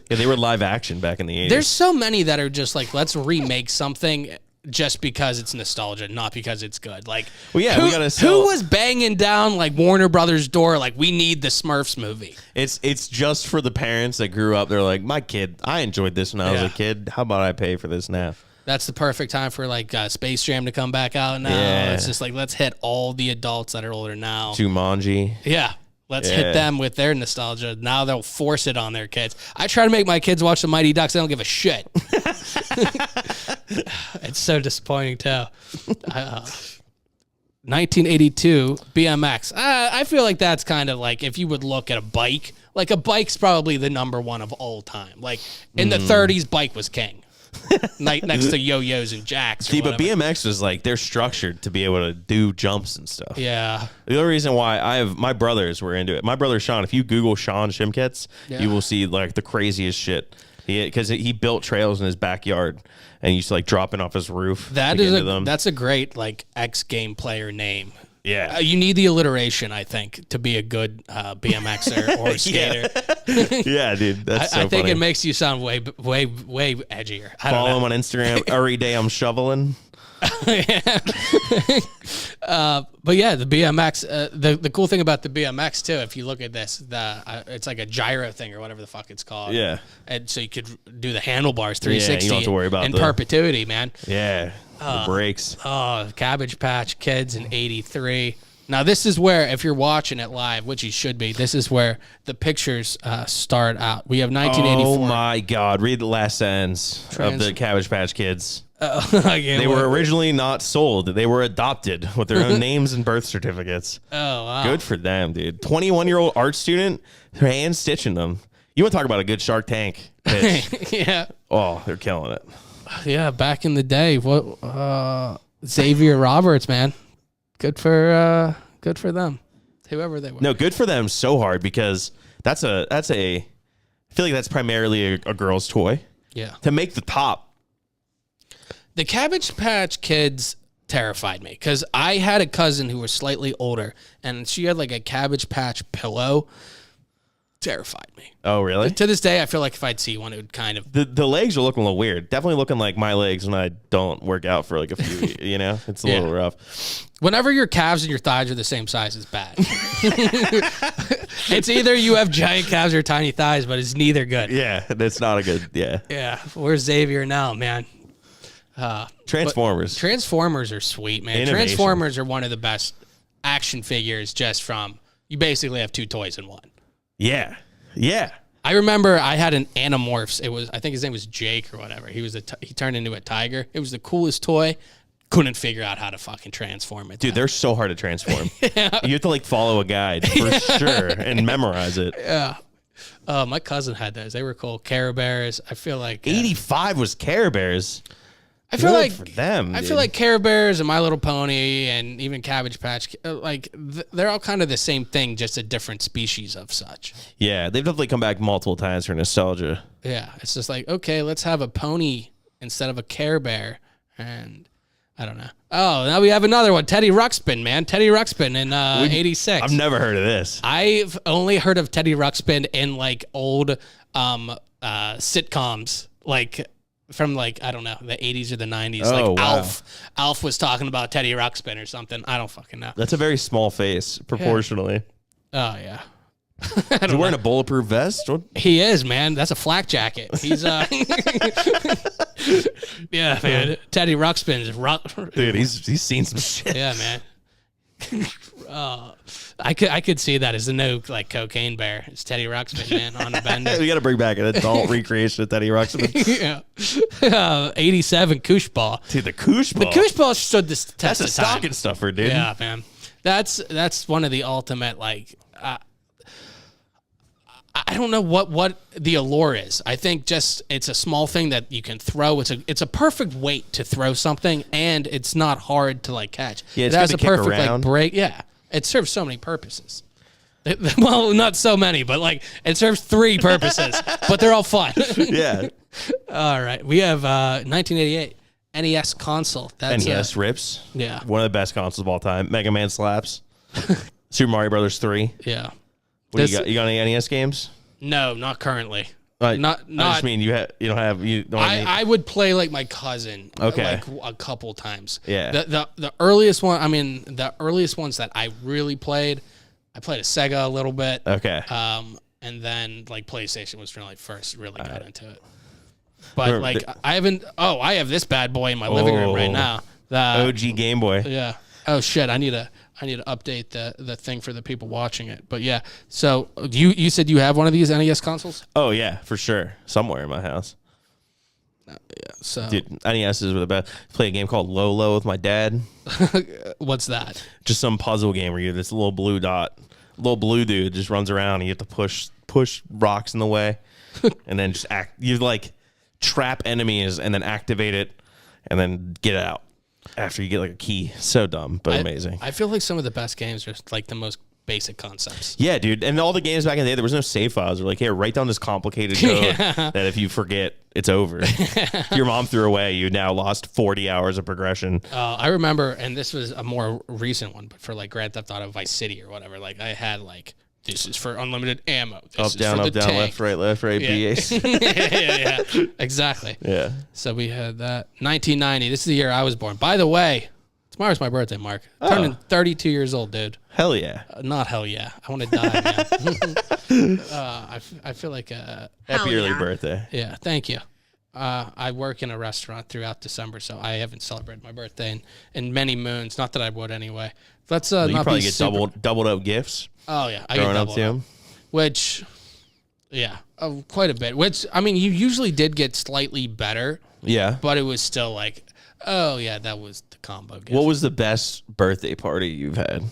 D: They were live action back in the 80s.
C: There's so many that are just like, let's remake something just because it's nostalgia, not because it's good. Like,
D: well, yeah, we gotta
C: who was banging down like Warner Brothers' door like, we need the Smurfs movie?
D: It's just for the parents that grew up. They're like, my kid, I enjoyed this when I was a kid. How about I pay for this now?
C: That's the perfect time for like Space Jam to come back out now.
D: Yeah.
C: It's just like, let's hit all the adults that are older now.
D: Jumanji.
C: Yeah. Let's hit them with their nostalgia. Now they'll force it on their kids. I try to make my kids watch the Mighty Ducks. They don't give a shit. It's so disappointing, too. 1982, BMX. I feel like that's kind of like if you would look at a bike, like a bike's probably the number one of all time. Like in the 30s, bike was king. Next to yo-yos and jacks.
D: See, but BMX was like, they're structured to be able to do jumps and stuff.
C: Yeah.
D: The only reason why my brothers were into it. My brother Sean, if you Google Sean Shimkets, you will see like the craziest shit. Because he built trails in his backyard and used to like dropping off his roof.
C: That's a great like X game player name.
D: Yeah.
C: You need the alliteration, I think, to be a good BMXer or skater.
D: Yeah, dude. That's so
C: I think
D: funny.
C: it makes you sound way edgier.
D: Follow him on Instagram. Every day I'm shoveling.
C: But yeah, the BMX. The cool thing about the BMX too, if you look at this, it's like a gyro thing or whatever the fuck it's called.
D: Yeah.
C: And so you could do the handlebars 360.
D: You don't have to worry about
C: in perpetuity, man.
D: Yeah. The brakes.
C: Oh, Cabbage Patch Kids in '83. Now this is where, if you're watching it live, which you should be, this is where the pictures start out. We have 1984.
D: Oh my God! Read the last sentence of the Cabbage Patch Kids.
C: They
D: were originally not sold. They were adopted with their own names and birth certificates.
C: Oh, wow.
D: Good for them, dude. 21-year-old art student, hand stitching them. You want to talk about a good Shark Tank pitch?
C: Yeah.
D: Oh, they're killing it.
C: Yeah, back in the day, Xavier Roberts, man, good for them, whoever they were.
D: No, good for them so hard because I feel like that's primarily a girl's toy.
C: Yeah.
D: To make the top.
C: The Cabbage Patch Kids terrified me because I had a cousin who was slightly older and she had like a Cabbage Patch pillow. Terrified me.
D: Oh, really?
C: To this day, I feel like if I'd see one, it would kind of...
D: The legs are looking a little weird. Definitely looking like my legs when I don't work out for like a few, you know? It's a little rough.
C: Whenever your calves and your thighs are the same size, it's bad. It's either you have giant calves or tiny thighs, but it's neither good.
D: Yeah, that's not a good,
C: Yeah, where's Xavier now, man?
D: Transformers.
C: Transformers are sweet, man.
D: Innovation.
C: Transformers are one of the best action figures just from... You basically have two toys in one.
D: Yeah. Yeah.
C: I remember I had an Animorphs. I think his name was Jake or whatever. He turned into a tiger. It was the coolest toy. Couldn't figure out how to fucking transform it.
D: Dude, they're so hard to transform. You have to like follow a guide for sure and memorize it.
C: Yeah. My cousin had those. They were cool. Care Bears. I feel like
D: 85 was Care Bears.
C: I feel
D: Good
C: like
D: for them.
C: I
D: dude.
C: feel like Care Bears and My Little Pony and even Cabbage Patch, they're all kind of the same thing, just a different species of such.
D: Yeah, they've definitely come back multiple times for nostalgia.
C: Yeah, it's just like, okay, let's have a pony instead of a Care Bear, and I don't know. Oh, now we have another one, Teddy Ruxpin, man. Teddy Ruxpin in '86.
D: I've never heard of this.
C: I've only heard of Teddy Ruxpin in like old sitcoms, like from like, I don't know, the 80s or the 90s.
D: Oh,
C: like
D: wow.
C: Alf was talking about Teddy Ruxpin or something. I don't fucking know.
D: That's a very small face, proportionally.
C: Oh, yeah.
D: Is he wearing a bulletproof vest? What?
C: He is, man. That's a flak jacket. He's yeah, man. Teddy Ruxpin's
D: Dude, he's seen some shit.
C: Yeah, man. I could see that as the new like cocaine bear. It's Teddy Ruxpin, man, on a bender.
D: We got to bring back an adult recreation of Teddy Ruxpin.
C: Yeah. 87 Koosh Ball.
D: Dude, the Koosh Ball.
C: The Koosh Ball stood the test
D: That's a
C: of time.
D: stocking stuffer, dude.
C: Yeah, man. That's one of the ultimate like. I don't know what the allure is. I think just it's a small thing that you can throw. It's a perfect weight to throw something, and it's not hard to like catch.
D: Yeah, it's
C: it has
D: good
C: a
D: to kick
C: perfect
D: around.
C: like break. Yeah, it serves so many purposes. Well, not so many, but like it serves 3 purposes, but they're all fun.
D: Yeah.
C: All right. We have 1988 NES console. That's
D: NES rips.
C: Yeah.
D: One of the best consoles of all time. Mega Man slaps. Super Mario Brothers 3.
C: Yeah.
D: What do you got? You got any NES games?
C: No, not currently.
D: I
C: Not.
D: just mean you don't have.
C: I would play like my cousin.
D: Okay.
C: Like a couple times.
D: Yeah.
C: The earliest one. I mean, the earliest ones that I really played. I played a Sega a little bit.
D: Okay.
C: And then like PlayStation was when I first really got into it. But like I haven't. Oh, I have this bad boy in my living room right now. The
D: OG Game Boy.
C: Yeah. Oh shit. I need to update the thing for the people watching it. But yeah. So you said you have one of these NES consoles?
D: Oh yeah, for sure. Somewhere in my house.
C: Yeah. So
D: Dude, NESs were the best. Play a game called Lolo with my dad.
C: what's that?
D: Just some puzzle game where you're this little blue dude just runs around and you have to push rocks in the way, and then just you like trap enemies and then activate it and then get out after you get like a key. So dumb, but amazing.
C: I feel like some of the best games are like the most basic concepts.
D: Yeah, dude. And all the games back in the day, there was no save files. They're like, here, write down this complicated code that if you forget, it's over. If your mom threw away, you now lost 40 hours of progression.
C: I remember, and this was a more recent one, but for like Grand Theft Auto Vice City or whatever, like I had like, this is for unlimited ammo. This
D: Up, down,
C: tank.
D: left, right,
C: Yeah.
D: BA.
C: yeah, exactly.
D: Yeah.
C: So we had that. 1990. This is the year I was born. By the way, tomorrow's my birthday, Mark. Turning 32 years old, dude.
D: Hell yeah.
C: Not hell yeah. I want to die, man. I feel like
D: Happy early birthday.
C: yeah, thank you. I work in a restaurant throughout December, so I haven't celebrated my birthday in many moons. Not that I would anyway. Let's
D: You
C: not
D: probably
C: be
D: get
C: super...
D: doubled up gifts
C: Oh yeah, I get
D: growing up
C: doubled
D: too.
C: up. Which, yeah, quite a bit. Which I mean, you usually did get slightly better,
D: Yeah.
C: but it was still like, oh yeah, that was the combo gift.
D: What was the best birthday party you've had?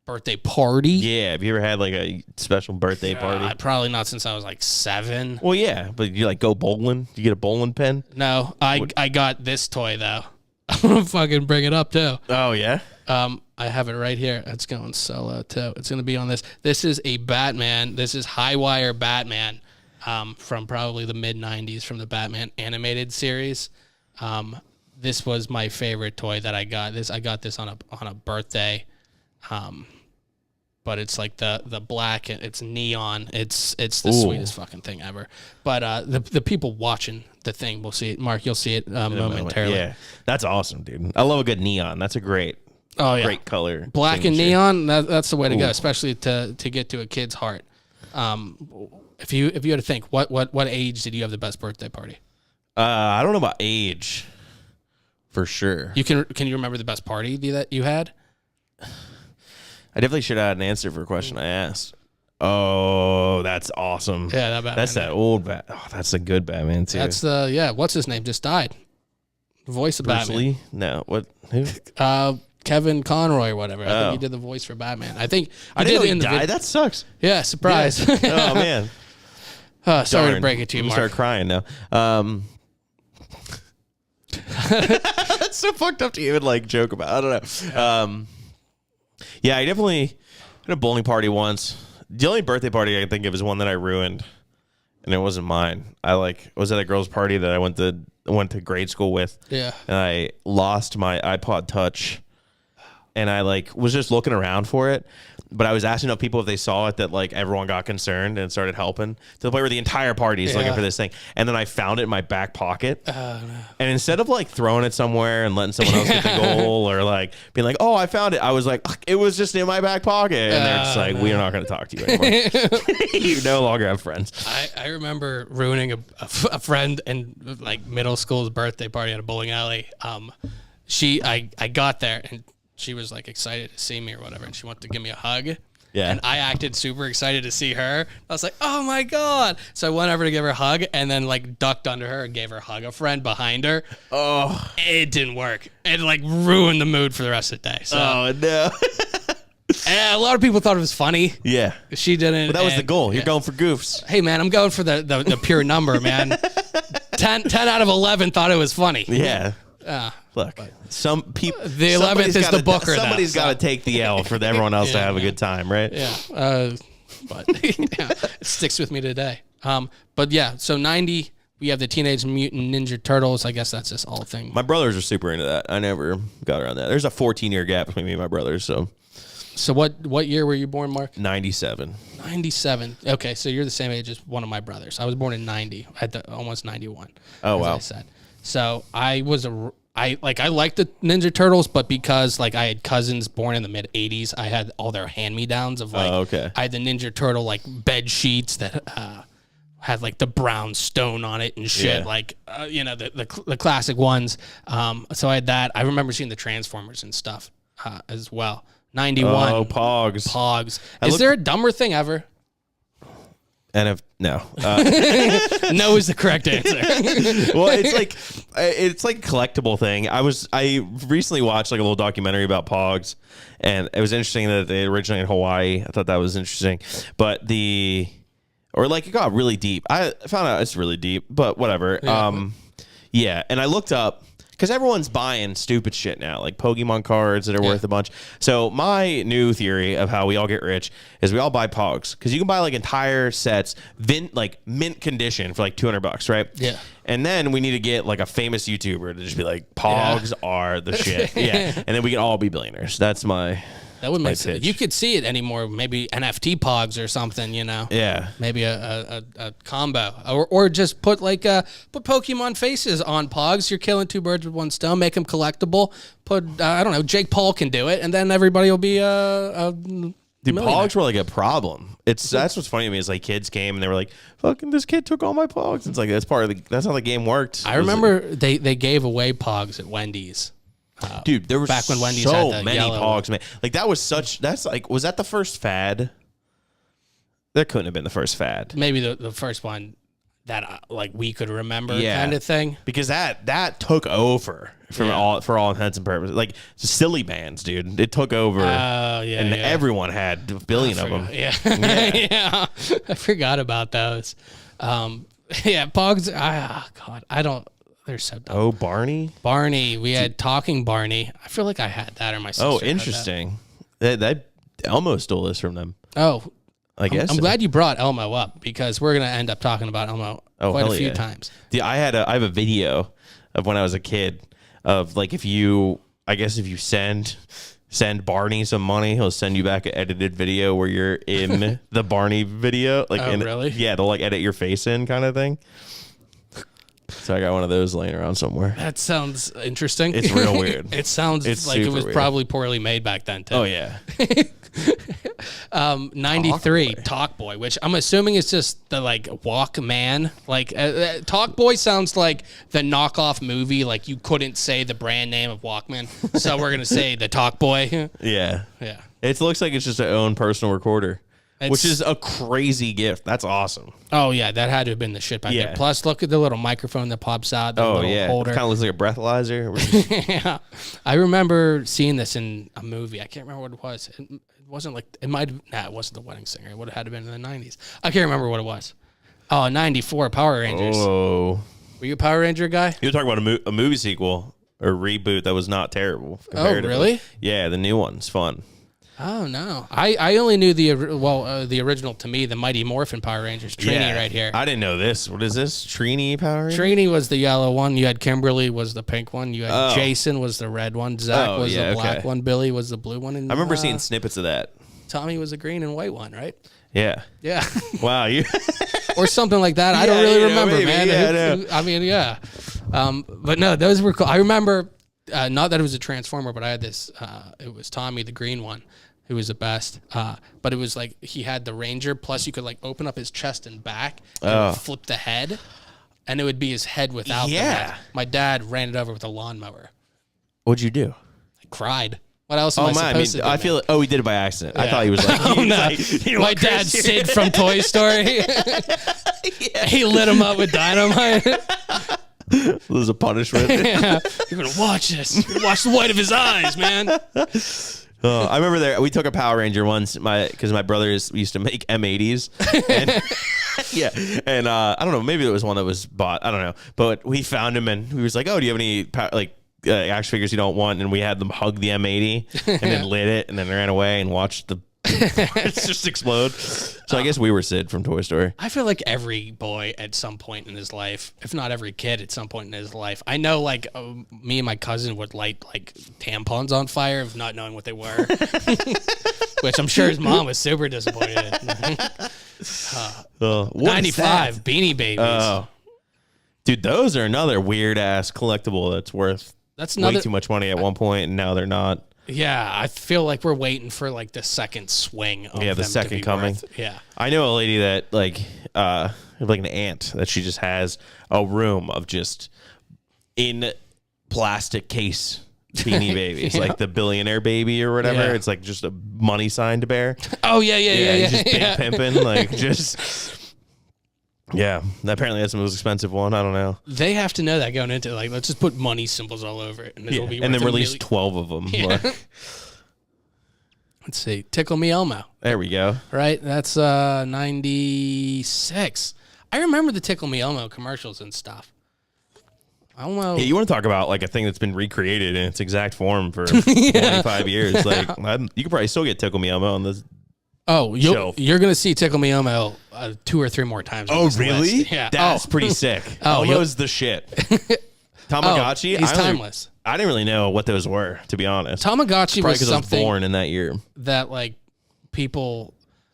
C: Birthday party?
D: Yeah. Have you ever had like a special birthday party?
C: Probably not since I was like 7.
D: Well, yeah, but you like go bowling? You get a bowling pin?
C: No, I got this toy though. I'm gonna fucking bring it up too.
D: Oh yeah.
C: I have it right here. It's going solo too. It's gonna be on this. This is a Batman. This is High Wire Batman, from probably the mid '90s, from the Batman animated series. This was my favorite toy that I got. I got this on a birthday. But it's like the black. It's neon. It's the sweetest fucking thing ever. But the people watching the thing will see it. Mark, you'll see it momentarily.
D: Yeah, that's awesome, dude. I love a good neon. That's a great color.
C: Black and
D: signature.
C: neon. That's the way to go, especially to get to a kid's heart. If you had to think, what age did you have the best birthday party?
D: I don't know about age, for sure.
C: Can you remember the best party that you had?
D: I definitely should have had an answer for a question I asked. Oh, that's awesome.
C: Yeah, that Batman.
D: That's that old Bat. Oh, that's a good Batman too.
C: That's what's his name? Just died. Voice of
D: Bruce
C: Batman.
D: Lee? No, what? Who?
C: Kevin Conroy or whatever. I think he did the voice for Batman. I think
D: I didn't know he died. That sucks.
C: Yeah, surprise.
D: Oh man.
C: Sorry
D: Darn.
C: to break it to you,
D: I'm
C: Mark.
D: start crying now. That's so fucked up to even like joke about. I don't know. Yeah, I definitely had a bowling party once. The only birthday party I can think of is one that I ruined, and it wasn't mine. I was at a girl's party that I went to grade school with.
C: Yeah.
D: And I lost my iPod Touch, and I was just looking around for it. But I was asking people if they saw it, that everyone got concerned and started helping, to the point where the entire party is looking for this thing. And then I found it in my back pocket. Oh, no. And instead of throwing it somewhere and letting someone else get the goal, or being like, oh, I found it, I was like, it was just in my back pocket. And they're just like, we are not going to talk to you anymore. You no longer have friends.
C: I remember ruining a friend in middle school's birthday party at a bowling alley. I got there and she was excited to see me or whatever, and she wanted to give me a hug.
D: Yeah.
C: And I acted super excited to see her. I was like, oh my God. So I went over to give her a hug and then ducked under her and gave her a hug. A friend behind her.
D: Oh.
C: It didn't work. It ruined the mood for the rest of the day. So,
D: oh, no.
C: a lot of people thought it was funny.
D: Yeah.
C: She didn't.
D: But that was the goal. You're going for goofs.
C: Hey, man, I'm going for the pure number, man. 10 out of 11 thought it was funny.
D: Yeah. Look, some people.
C: The 11th is the Booker.
D: Somebody's got to take the L for everyone else to have a good time, right?
C: Yeah. But it sticks with me today. But yeah, so 90, we have the Teenage Mutant Ninja Turtles. I guess that's just all thing.
D: My brothers are super into that. I never got around that. There's a 14-year gap between me and my brothers. So
C: what year were you born, Mark?
D: 97.
C: 97. Okay, so you're the same age as one of my brothers. I was born in 90. Almost 91.
D: Oh, wow.
C: I said. So I liked the Ninja Turtles, but because like I had cousins born in the mid 80s, I had all their hand-me-downs of like I had the Ninja Turtle like bed sheets that had like the brown stone on it and shit, like the classic ones. So I had that. I remember seeing the Transformers and stuff as well. 91.
D: Oh, Pogs.
C: Is there a dumber thing ever?
D: No.
C: No is the correct answer.
D: Well, it's like a collectible thing. I recently watched like a little documentary about Pogs, and it was interesting that they originated in Hawaii. I thought that was interesting, but it got really deep. I found out it's really deep, but whatever.
C: Yeah.
D: And I looked up. Because everyone's buying stupid shit now, like Pokemon cards that are worth a bunch. So my new theory of how we all get rich is we all buy Pogs. Because you can buy like entire sets, mint condition for like $200, right?
C: Yeah.
D: And then we need to get like a famous YouTuber to just be like, Pogs are the shit. Yeah. And then we can all be billionaires. That's my...
C: That would make sense. You could see it anymore. Maybe NFT Pogs or something,
D: Yeah.
C: Maybe a combo, or just put Pokemon faces on Pogs. You're killing two birds with one stone. Make them collectible. Put I don't know. Jake Paul can do it, and then everybody will be
D: Dude, Pogs were like a problem. That's what's funny to me is like kids came and they were like, "Fucking this kid took all my Pogs." It's like that's how the game worked.
C: I remember they gave away Pogs at Wendy's.
D: Dude, there was
C: back when Wendy's
D: so
C: had the
D: many
C: yellow
D: Pogs, man. Like was that the first fad? That couldn't have been the first fad.
C: Maybe the first one that we could remember, kind of thing.
D: Because that took over for all intents and purposes. Like silly bands, dude. It took over. And everyone had a billion of them.
C: Yeah. Yeah. I forgot about those. Pogs. God, I don't. They're so dumb.
D: Oh, Barney.
C: We had Talking Barney. I feel like I had that, or my sister.
D: Oh, interesting. That Elmo stole this from them.
C: Oh,
D: I guess.
C: I'm glad you brought Elmo up because we're gonna end up talking about Elmo quite a few times.
D: I have a video of when I was a kid of like if you send Barney some money, he'll send you back an edited video where you're in the Barney video.
C: Really?
D: Yeah, they'll like edit your face in kind of thing. So I got one of those laying around somewhere.
C: That sounds interesting.
D: It's real weird.
C: It sounds like it was probably poorly made back then too.
D: Oh yeah.
C: 93 Talk Boy, which I'm assuming is just the Walkman. Talk Boy sounds like the knockoff movie. Like you couldn't say the brand name of Walkman, so we're gonna say the Talk Boy.
D: Yeah.
C: Yeah.
D: It looks like it's just their own personal recorder. Which is a crazy gift. That's awesome.
C: Oh, yeah. That had to have been the shit back there. Plus, look at the little microphone that pops out. The little holder.
D: It kind of looks like a breathalyzer.
C: Yeah. I remember seeing this in a movie. I can't remember what it was. It wasn't it wasn't The Wedding Singer. It would have had to have been in the 90s. I can't remember what it was. Oh, 94 Power Rangers.
D: Oh.
C: Were you a Power Ranger guy?
D: You were talking about a movie sequel or reboot that was not terrible.
C: Oh, really?
D: Yeah, the new one's fun.
C: Oh no! I only knew the original to me, the Mighty Morphin Power Rangers. Trini right here.
D: I didn't know this. What is this? Trini Power Rangers?
C: Trini was the yellow one. You had Kimberly was the pink one. You had Jason was the red one. Zach was the black one. Billy was the blue one. And
D: I remember seeing snippets of that.
C: Tommy was the green and white one, right?
D: Yeah.
C: Yeah.
D: Wow. You
C: or something like that. I don't really remember,
D: maybe,
C: man.
D: Yeah,
C: But no, those were cool. I remember not that it was a Transformer, but I had this. It was Tommy, the green one. Who was the best, but it was like he had the Ranger, plus you could open up his chest and back and flip the head, and it would be his head without the head. My dad ran it over with a lawnmower.
D: What'd you do?
C: I cried. What else am I supposed to do?
D: I feel like, he did it by accident. Yeah. I thought he was
C: my dad, Sid from Toy Story. He lit him up with dynamite.
D: This was a punishment.
C: Yeah. You're gonna watch this. Watch the white of his eyes, man.
D: I remember we took a Power Ranger once, because my brothers used to make M80s. And I don't know, maybe it was one that was bought. I don't know. But we found him and we was like, oh, do you have any action figures you don't want, and we had them hug the M80 and then lit it and then ran away and watched the it's just explode. So I guess we were Sid from Toy Story.
C: I feel like every boy at some point in his life, if not every kid at some point in his life, I know like me and my cousin would light like tampons on fire of not knowing what they were, which I'm sure his mom was super disappointed in. 95 Beanie Babies.
D: Oh, dude, those are another weird ass collectible that's worth way too much money at one point, and now they're not.
C: Yeah, I feel like we're waiting for like the second swing of
D: the
C: them
D: second
C: to be
D: coming.
C: Yeah.
D: I know a lady that like an aunt that she just has a room of just in plastic case Beanie Babies, like the billionaire baby or whatever.
C: Yeah.
D: It's like just a money sign to bear.
C: Oh yeah.
D: Just big pimping, like just. Yeah, apparently that's the most expensive one. I don't know.
C: They have to know that going into it. Like, let's just put money symbols all over it, and it'll be
D: and
C: worth
D: then release 12 of them.
C: Yeah.
D: Like,
C: let's see, Tickle Me Elmo.
D: there we go.
C: Right, that's 96. I remember the Tickle Me Elmo commercials and stuff. I don't know.
D: Yeah, you want to talk about like a thing that's been recreated in its exact form for 25 years? Like, you could probably still get Tickle Me Elmo on this.
C: Oh,
D: shelf.
C: you're going to see Tickle Me Elmo 2 or 3 more times. on this list. Yeah.
D: That's pretty sick. Elmo's the shit. Tamagotchi?
C: He's timeless.
D: I didn't really know what those were, to be honest.
C: Tamagotchi
D: Probably
C: was
D: because I was
C: something
D: born in that year.
C: that like people,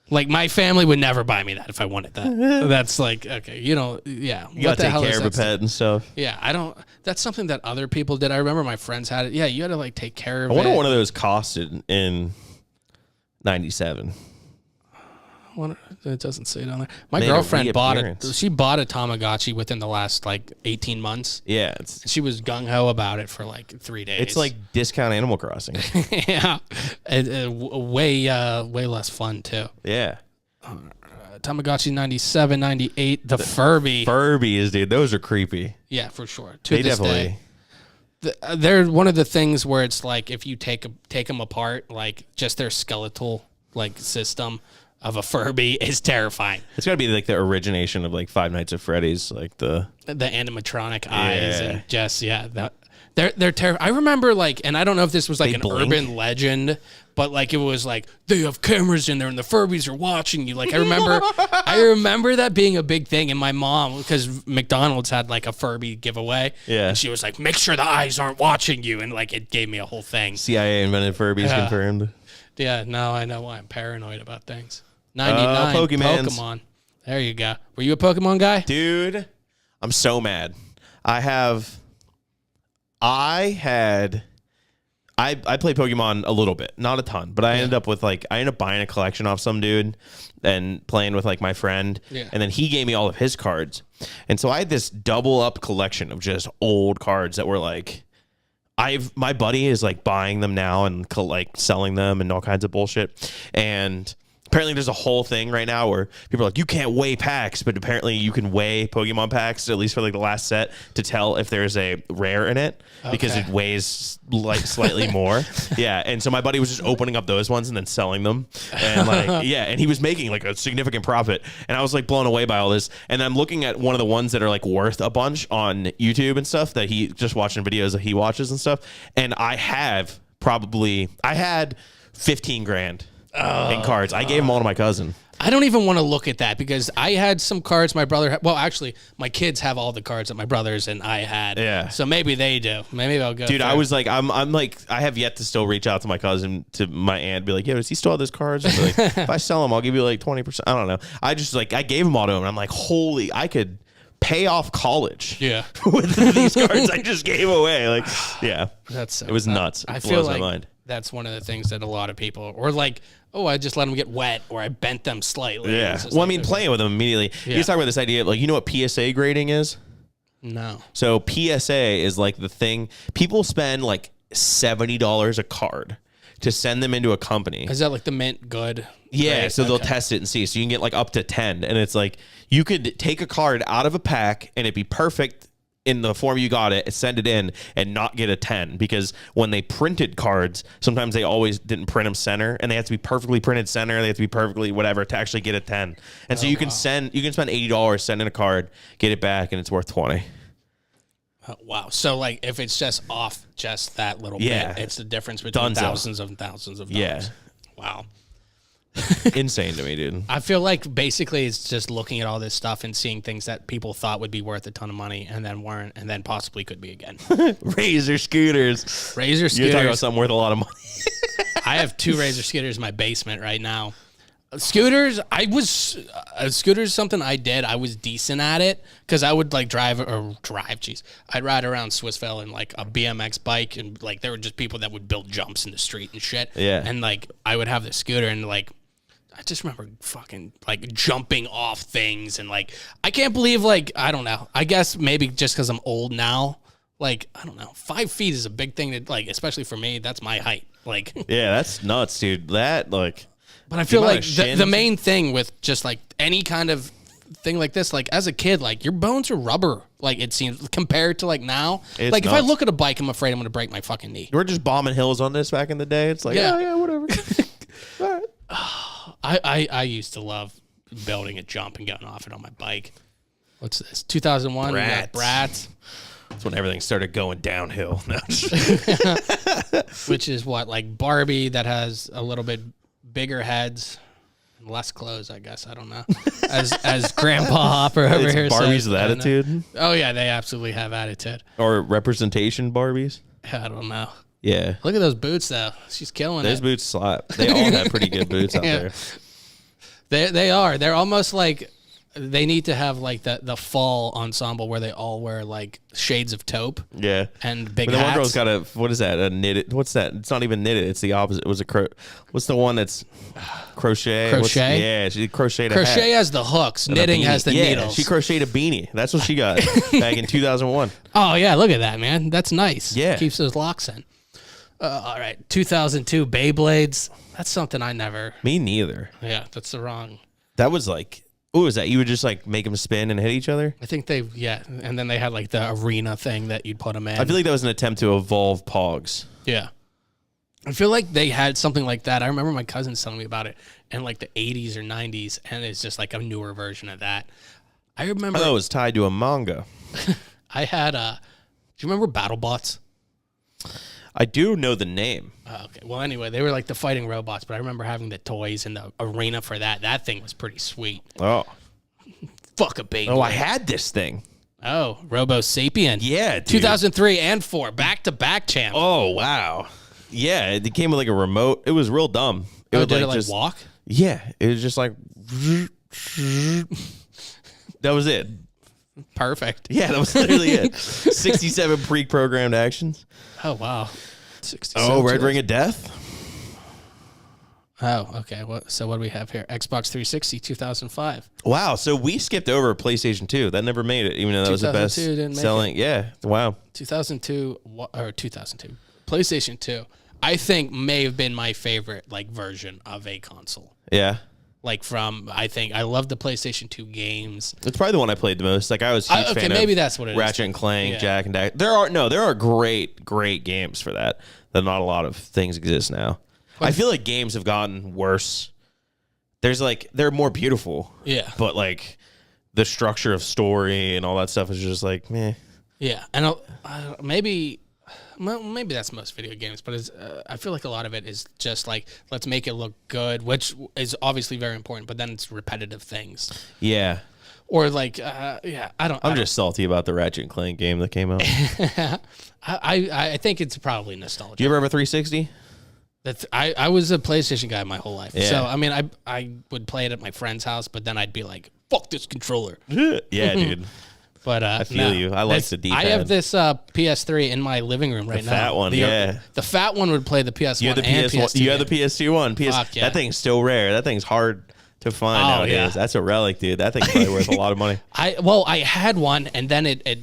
C: like my family would never buy me that if I wanted that. That's like, okay,
D: You got to take care of a pet and stuff.
C: Yeah, I don't. That's something that other people did. I remember my friends had it. Yeah, you had to like take care of it.
D: I wonder what one of those costed in 97.
C: It doesn't say it on there. My
D: Made a
C: girlfriend bought it.
D: reappearance.
C: She bought a Tamagotchi within the last like 18 months.
D: Yeah,
C: She was gung ho about it for like 3 days.
D: it's like discount Animal Crossing.
C: yeah, way less fun too.
D: Yeah.
C: Tamagotchi 97, 98. The Furby.
D: Furbies, dude. Those are creepy.
C: Yeah, for sure.
D: They definitely.
C: They're one of the things where it's like if you take them apart, like just their skeletal like system of a Furby is terrifying.
D: It's got to be like the origination of like Five Nights at Freddy's, like the
C: animatronic eyes and just they're terrible. I remember like, and I don't know if this was like urban legend, but like it was like they have cameras in there and the Furbies are watching you. Like I remember that being a big thing. And my mom, because McDonald's had like a Furby giveaway, and she was like, make sure the eyes aren't watching you, and like it gave me a whole thing.
D: CIA invented Furbies confirmed.
C: Yeah, now I know why I'm paranoid about things. 99 Pokemon. There you go. Were you a Pokemon guy?
D: Dude, I'm so mad. I played Pokemon a little bit, not a ton, but I ended up buying a collection off some dude and playing with like my friend.
C: Yeah.
D: And then he gave me all of his cards. And so I had this double up collection of just old cards that were like, my buddy is like buying them now and like selling them and all kinds of bullshit. And apparently there's a whole thing right now where people are like, you can't weigh packs, but apparently you can weigh Pokemon packs, at least for like the last set, to tell if there's a rare in it because it weighs like slightly more. Yeah. And so my buddy was just opening up those ones and then selling them. And like, and he was making like a significant profit. And I was like blown away by all this. And I'm looking at one of the ones that are like worth a bunch on YouTube and stuff that he just watching videos that he watches and stuff. And I had 15 grand. In cards. I gave them all to my cousin.
C: I don't even want to look at that because I had some cards my brother had. Well, actually, my kids have all the cards that my brothers and I had.
D: Yeah.
C: So maybe they do. Maybe I'll go.
D: Dude, I was like, I'm like, I have yet to still reach out to my cousin, to my aunt, be like, yeah, does he still have those cards? And be like, if I sell them, I'll give you like 20%. I don't know. I just like, I gave them all to him. And I'm like, holy, I could pay off college.
C: Yeah.
D: With these cards I just gave away. Like, yeah.
C: It
D: was nuts.
C: I
D: It
C: feel
D: blows
C: like
D: my mind.
C: that's one of the things that a lot of people, or like, oh, I just let them get wet, or I bent them slightly.
D: Yeah. Well, I mean, playing with them immediately. You just talk about this idea of like, you know what PSA grading is?
C: No.
D: So PSA is like the thing. People spend like $70 a card to send them into a company.
C: Is that like the mint good?
D: Yeah,
C: grade?
D: so they'll test it and see. So you can get like up to 10. And it's like you could take a card out of a pack and it'd be perfect in the form you got it, send it in, and not get a 10. Because when they printed cards, sometimes they always didn't print them center, and they have to be perfectly printed center. They have to be perfectly whatever to actually get a 10. And so you can spend $80, send in a card, get it back, and it's worth 20.
C: Oh, wow. So, like, if it's just off just that little
D: Yeah.
C: bit, it's the difference between
D: Dunzo.
C: thousands and thousands of dollars.
D: Yeah.
C: Wow.
D: Insane to me, dude.
C: I feel like basically it's just looking at all this stuff and seeing things that people thought would be worth a ton of money and then weren't, and then possibly could be again.
D: Razor scooters.
C: Razor scooters.
D: You're talking about something worth a lot of money.
C: I have 2 Razor scooters in my basement right now. Scooters, scooters is something I did. I was decent at it because I would like drive. I'd ride around Swissville in like a BMX bike, and like there were just people that would build jumps in the street and shit.
D: Yeah.
C: And like I would have the scooter, and like I just remember fucking like jumping off things, and like I can't believe, like, I don't know. I guess maybe just because I'm old now. Like, I don't know. 5 feet is a big thing to, like, especially for me. That's my height. Like,
D: Yeah, that's nuts, dude. That, like...
C: but I feel
D: amount
C: like
D: of shins-
C: the main thing with just, like, any kind of thing like this, like, as a kid, like, your bones are rubber. Like, it seems, compared to, like, now.
D: It's
C: like, if I
D: nuts.
C: look at a bike, I'm afraid I'm going to break my fucking knee.
D: We're just bombing hills on this back in the day. It's like,
C: Yeah.
D: yeah, whatever. All right.
C: I used to love building a jump and getting off it on my bike. What's this? 2001? We got Bratz.
D: That's when everything started going downhill. No.
C: Which is what, like Barbie that has a little bit bigger heads and less clothes, I guess. I don't know. As Grandpa Hopper over
D: It's
C: here
D: Barbies
C: says.
D: with
C: I don't know.
D: attitude.
C: Oh, yeah, they absolutely have attitude.
D: Or representation Barbies.
C: I don't know.
D: Yeah.
C: Look at those boots, though. She's killing
D: Those
C: it.
D: boots slap. They all have pretty good boots out
C: Yeah.
D: there.
C: They are. They're almost like they need to have like the fall ensemble where they all wear like shades of taupe.
D: Yeah.
C: And big
D: But the one
C: hats.
D: girl's got a, what is that? A knitted. What's that? It's not even knitted. It's the opposite. It was a what's the one that's crochet?
C: Crochet?
D: Yeah, she crocheted a
C: Crochet
D: hat.
C: has the hooks.
D: And a
C: Knitting
D: beanie.
C: has the
D: yeah,
C: needles.
D: she crocheted a beanie. That's what she got back in 2001.
C: Oh, yeah. Look at that, man. That's nice.
D: Yeah.
C: Keeps those locks in. All right. 2002 Beyblades. That's something I never.
D: Me neither.
C: Yeah, that's the wrong.
D: That was like, what was that? You would just like make them spin and hit each other?
C: I think yeah. And then they had like the arena thing that you'd put them in.
D: I feel like that was an attempt to evolve Pogs.
C: Yeah. I feel like they had something like that. I remember my cousins telling me about it in like the 80s or 90s, and it's just like a newer version of that. I remember.
D: Oh, it was tied to a manga.
C: I had do you remember BattleBots?
D: I do know the name.
C: Oh, okay. Well, anyway, they were like the fighting robots, but I remember having the toys and the arena for that. That thing was pretty sweet.
D: Oh.
C: Fuck a baby.
D: Oh, I had this thing.
C: Oh, Robo Sapien.
D: Yeah, dude.
C: 2003 and 4, back-to-back champ.
D: Oh, wow. Yeah, it came with like a remote. It was real dumb. It would
C: did it like
D: just
C: walk?
D: Yeah, it was just like that was it.
C: Perfect.
D: Yeah, that was literally it. 67 pre-programmed actions.
C: Oh, wow. 67.
D: Oh, Red Ring of Death.
C: Oh, okay. So what do we have here? Xbox 360, 2005.
D: Wow, so we skipped over PlayStation 2. That never made it, even though that was the best
C: 2002 didn't make
D: selling. Yeah, wow.
C: 2002 or 2002. PlayStation 2, I think may have been my favorite like version of a console.
D: Yeah.
C: Like I love the PlayStation 2 games.
D: It's probably the one I played the most. Like I was a huge fan
C: maybe
D: of
C: that's what it is.
D: Ratchet and Clank,
C: Yeah.
D: Jack and Dax. There are great games for that. That not a lot of things exist now. I feel like games have gotten worse. They're more beautiful.
C: Yeah.
D: But like the structure of story and all that stuff is just like meh.
C: Yeah, and maybe that's most video games, but I feel like a lot of it is just like, let's make it look good, which is obviously very important, but then it's repetitive things.
D: Yeah.
C: Or like, yeah,
D: I'm just salty about the Ratchet and Clank game that came out.
C: I think it's probably nostalgia.
D: Do you ever have a 360?
C: I was a PlayStation guy my whole life.
D: Yeah.
C: So, I mean, I would play it at my friend's house, but then I'd be like, fuck this controller.
D: Yeah, dude.
C: But
D: I feel you. I like the D-pad.
C: I have this PS3 in my living room right now.
D: fat one, yeah.
C: The fat one would play the PS1
D: You have the
C: and
D: PS1.
C: PS2.
D: You have the PS2 one.
C: Fuck yeah.
D: That thing's still rare. That thing's hard to find nowadays.
C: yeah.
D: That's a relic, dude. That thing's probably worth a lot of money.
C: I had one, and then it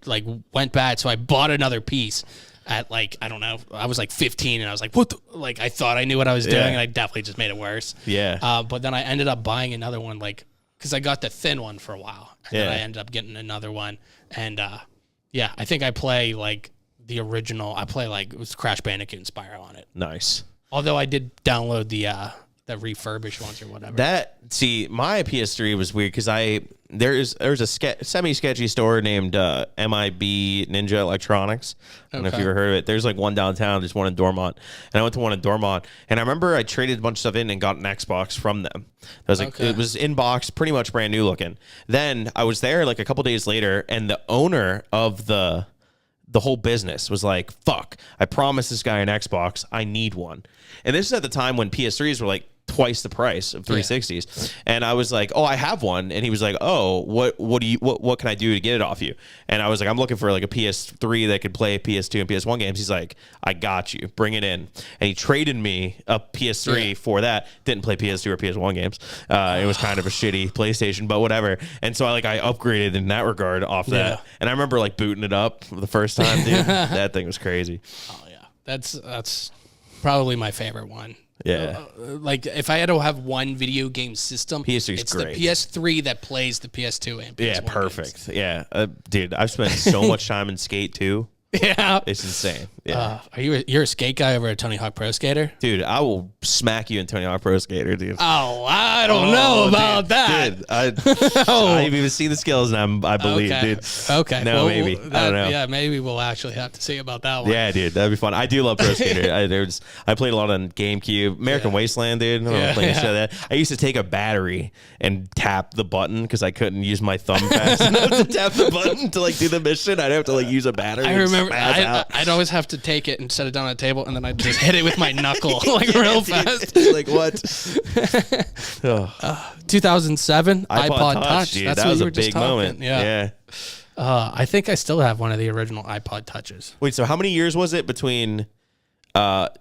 C: like went bad, so I bought another piece at like, I don't know, I was like 15, and I was like, what the? Like, I thought I knew what I was doing,
D: Yeah.
C: and I definitely just made it worse.
D: Yeah.
C: But then I ended up buying another one, like, because I got the thin one for a while, and then
D: Yeah.
C: I ended up getting another one, and yeah, I think I play like the original. I play like, it was Crash Bandicoot and Spyro on it.
D: Nice.
C: Although I did download the refurbished ones or whatever.
D: My PS3 was weird because I there's a semi-sketchy store named MIB Ninja Electronics. I don't know if you ever heard of it. There's like one downtown, there's one in Dormont. And I went to one in Dormont. And I remember I traded a bunch of stuff in and got an Xbox from them. I was like, it was in box, pretty much brand new looking. Then I was there like a couple days later, and the owner of the whole business was like, fuck, I promised this guy an Xbox. I need one. And this is at the time when PS3s were like twice the price of 360s. And I was like, oh, I have one. And he was like, oh, what can I do to get it off you? And I was like, I'm looking for like a PS3 that could play PS2 and PS1 games. He's like, I got you, bring it in. And he traded me a PS3 for that. Didn't play PS2 or PS1 games. It was kind of a shitty PlayStation, but whatever. And so I upgraded in that regard off that. And I remember like booting it up the first time, dude. That thing was crazy.
C: Oh yeah, that's probably my favorite one.
D: Yeah.
C: Like if I had to have one video game system,
D: PS3 is
C: it's
D: great.
C: the PS3 that plays the PS2 and PS1
D: Yeah, perfect. Games. Yeah, dude, I've spent so much time in Skate 2.
C: Yeah,
D: it's insane. Yeah,
C: you're a skate guy over at Tony Hawk Pro Skater?
D: Dude, I will smack you in Tony Hawk Pro Skater, dude.
C: Oh, I don't know about that.
D: Dude, I've even seen the skills, and I believe, dude.
C: Okay,
D: no, maybe I don't know.
C: Yeah, maybe we'll actually have to see about that one.
D: Yeah, dude, that'd be fun. I do love Pro Skater. I played a lot on GameCube, American Wasteland, dude. That. I used to take a battery and tap the button because I couldn't use my thumb fast enough to tap the button to like do the mission. I'd have to like use a battery.
C: I remember I'd always have to take it and set it down on the table, and then I'd just hit it with my knuckle like real fast.
D: Like what?
C: 2007 iPod Touch.
D: Dude,
C: That's
D: that
C: what
D: was
C: you
D: a
C: were just
D: big
C: talking.
D: moment. Yeah.
C: I think I still have one of the original iPod Touches.
D: Wait, so how many years was it between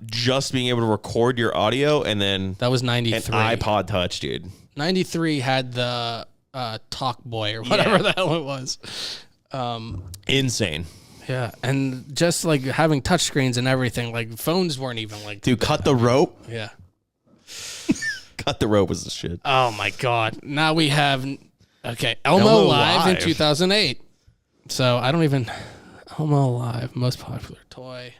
D: just being able to record your audio and then
C: that was 93
D: an iPod Touch, dude?
C: 93 had the Talk Boy or whatever the hell it was.
D: Insane.
C: Yeah, and just like having touchscreens and everything, like phones weren't even like.
D: Dude, cut the rope.
C: Yeah.
D: Cut the rope was the shit.
C: Oh my god! Now we have Elmo Live in 2008. So I don't even Elmo Live, most popular toy.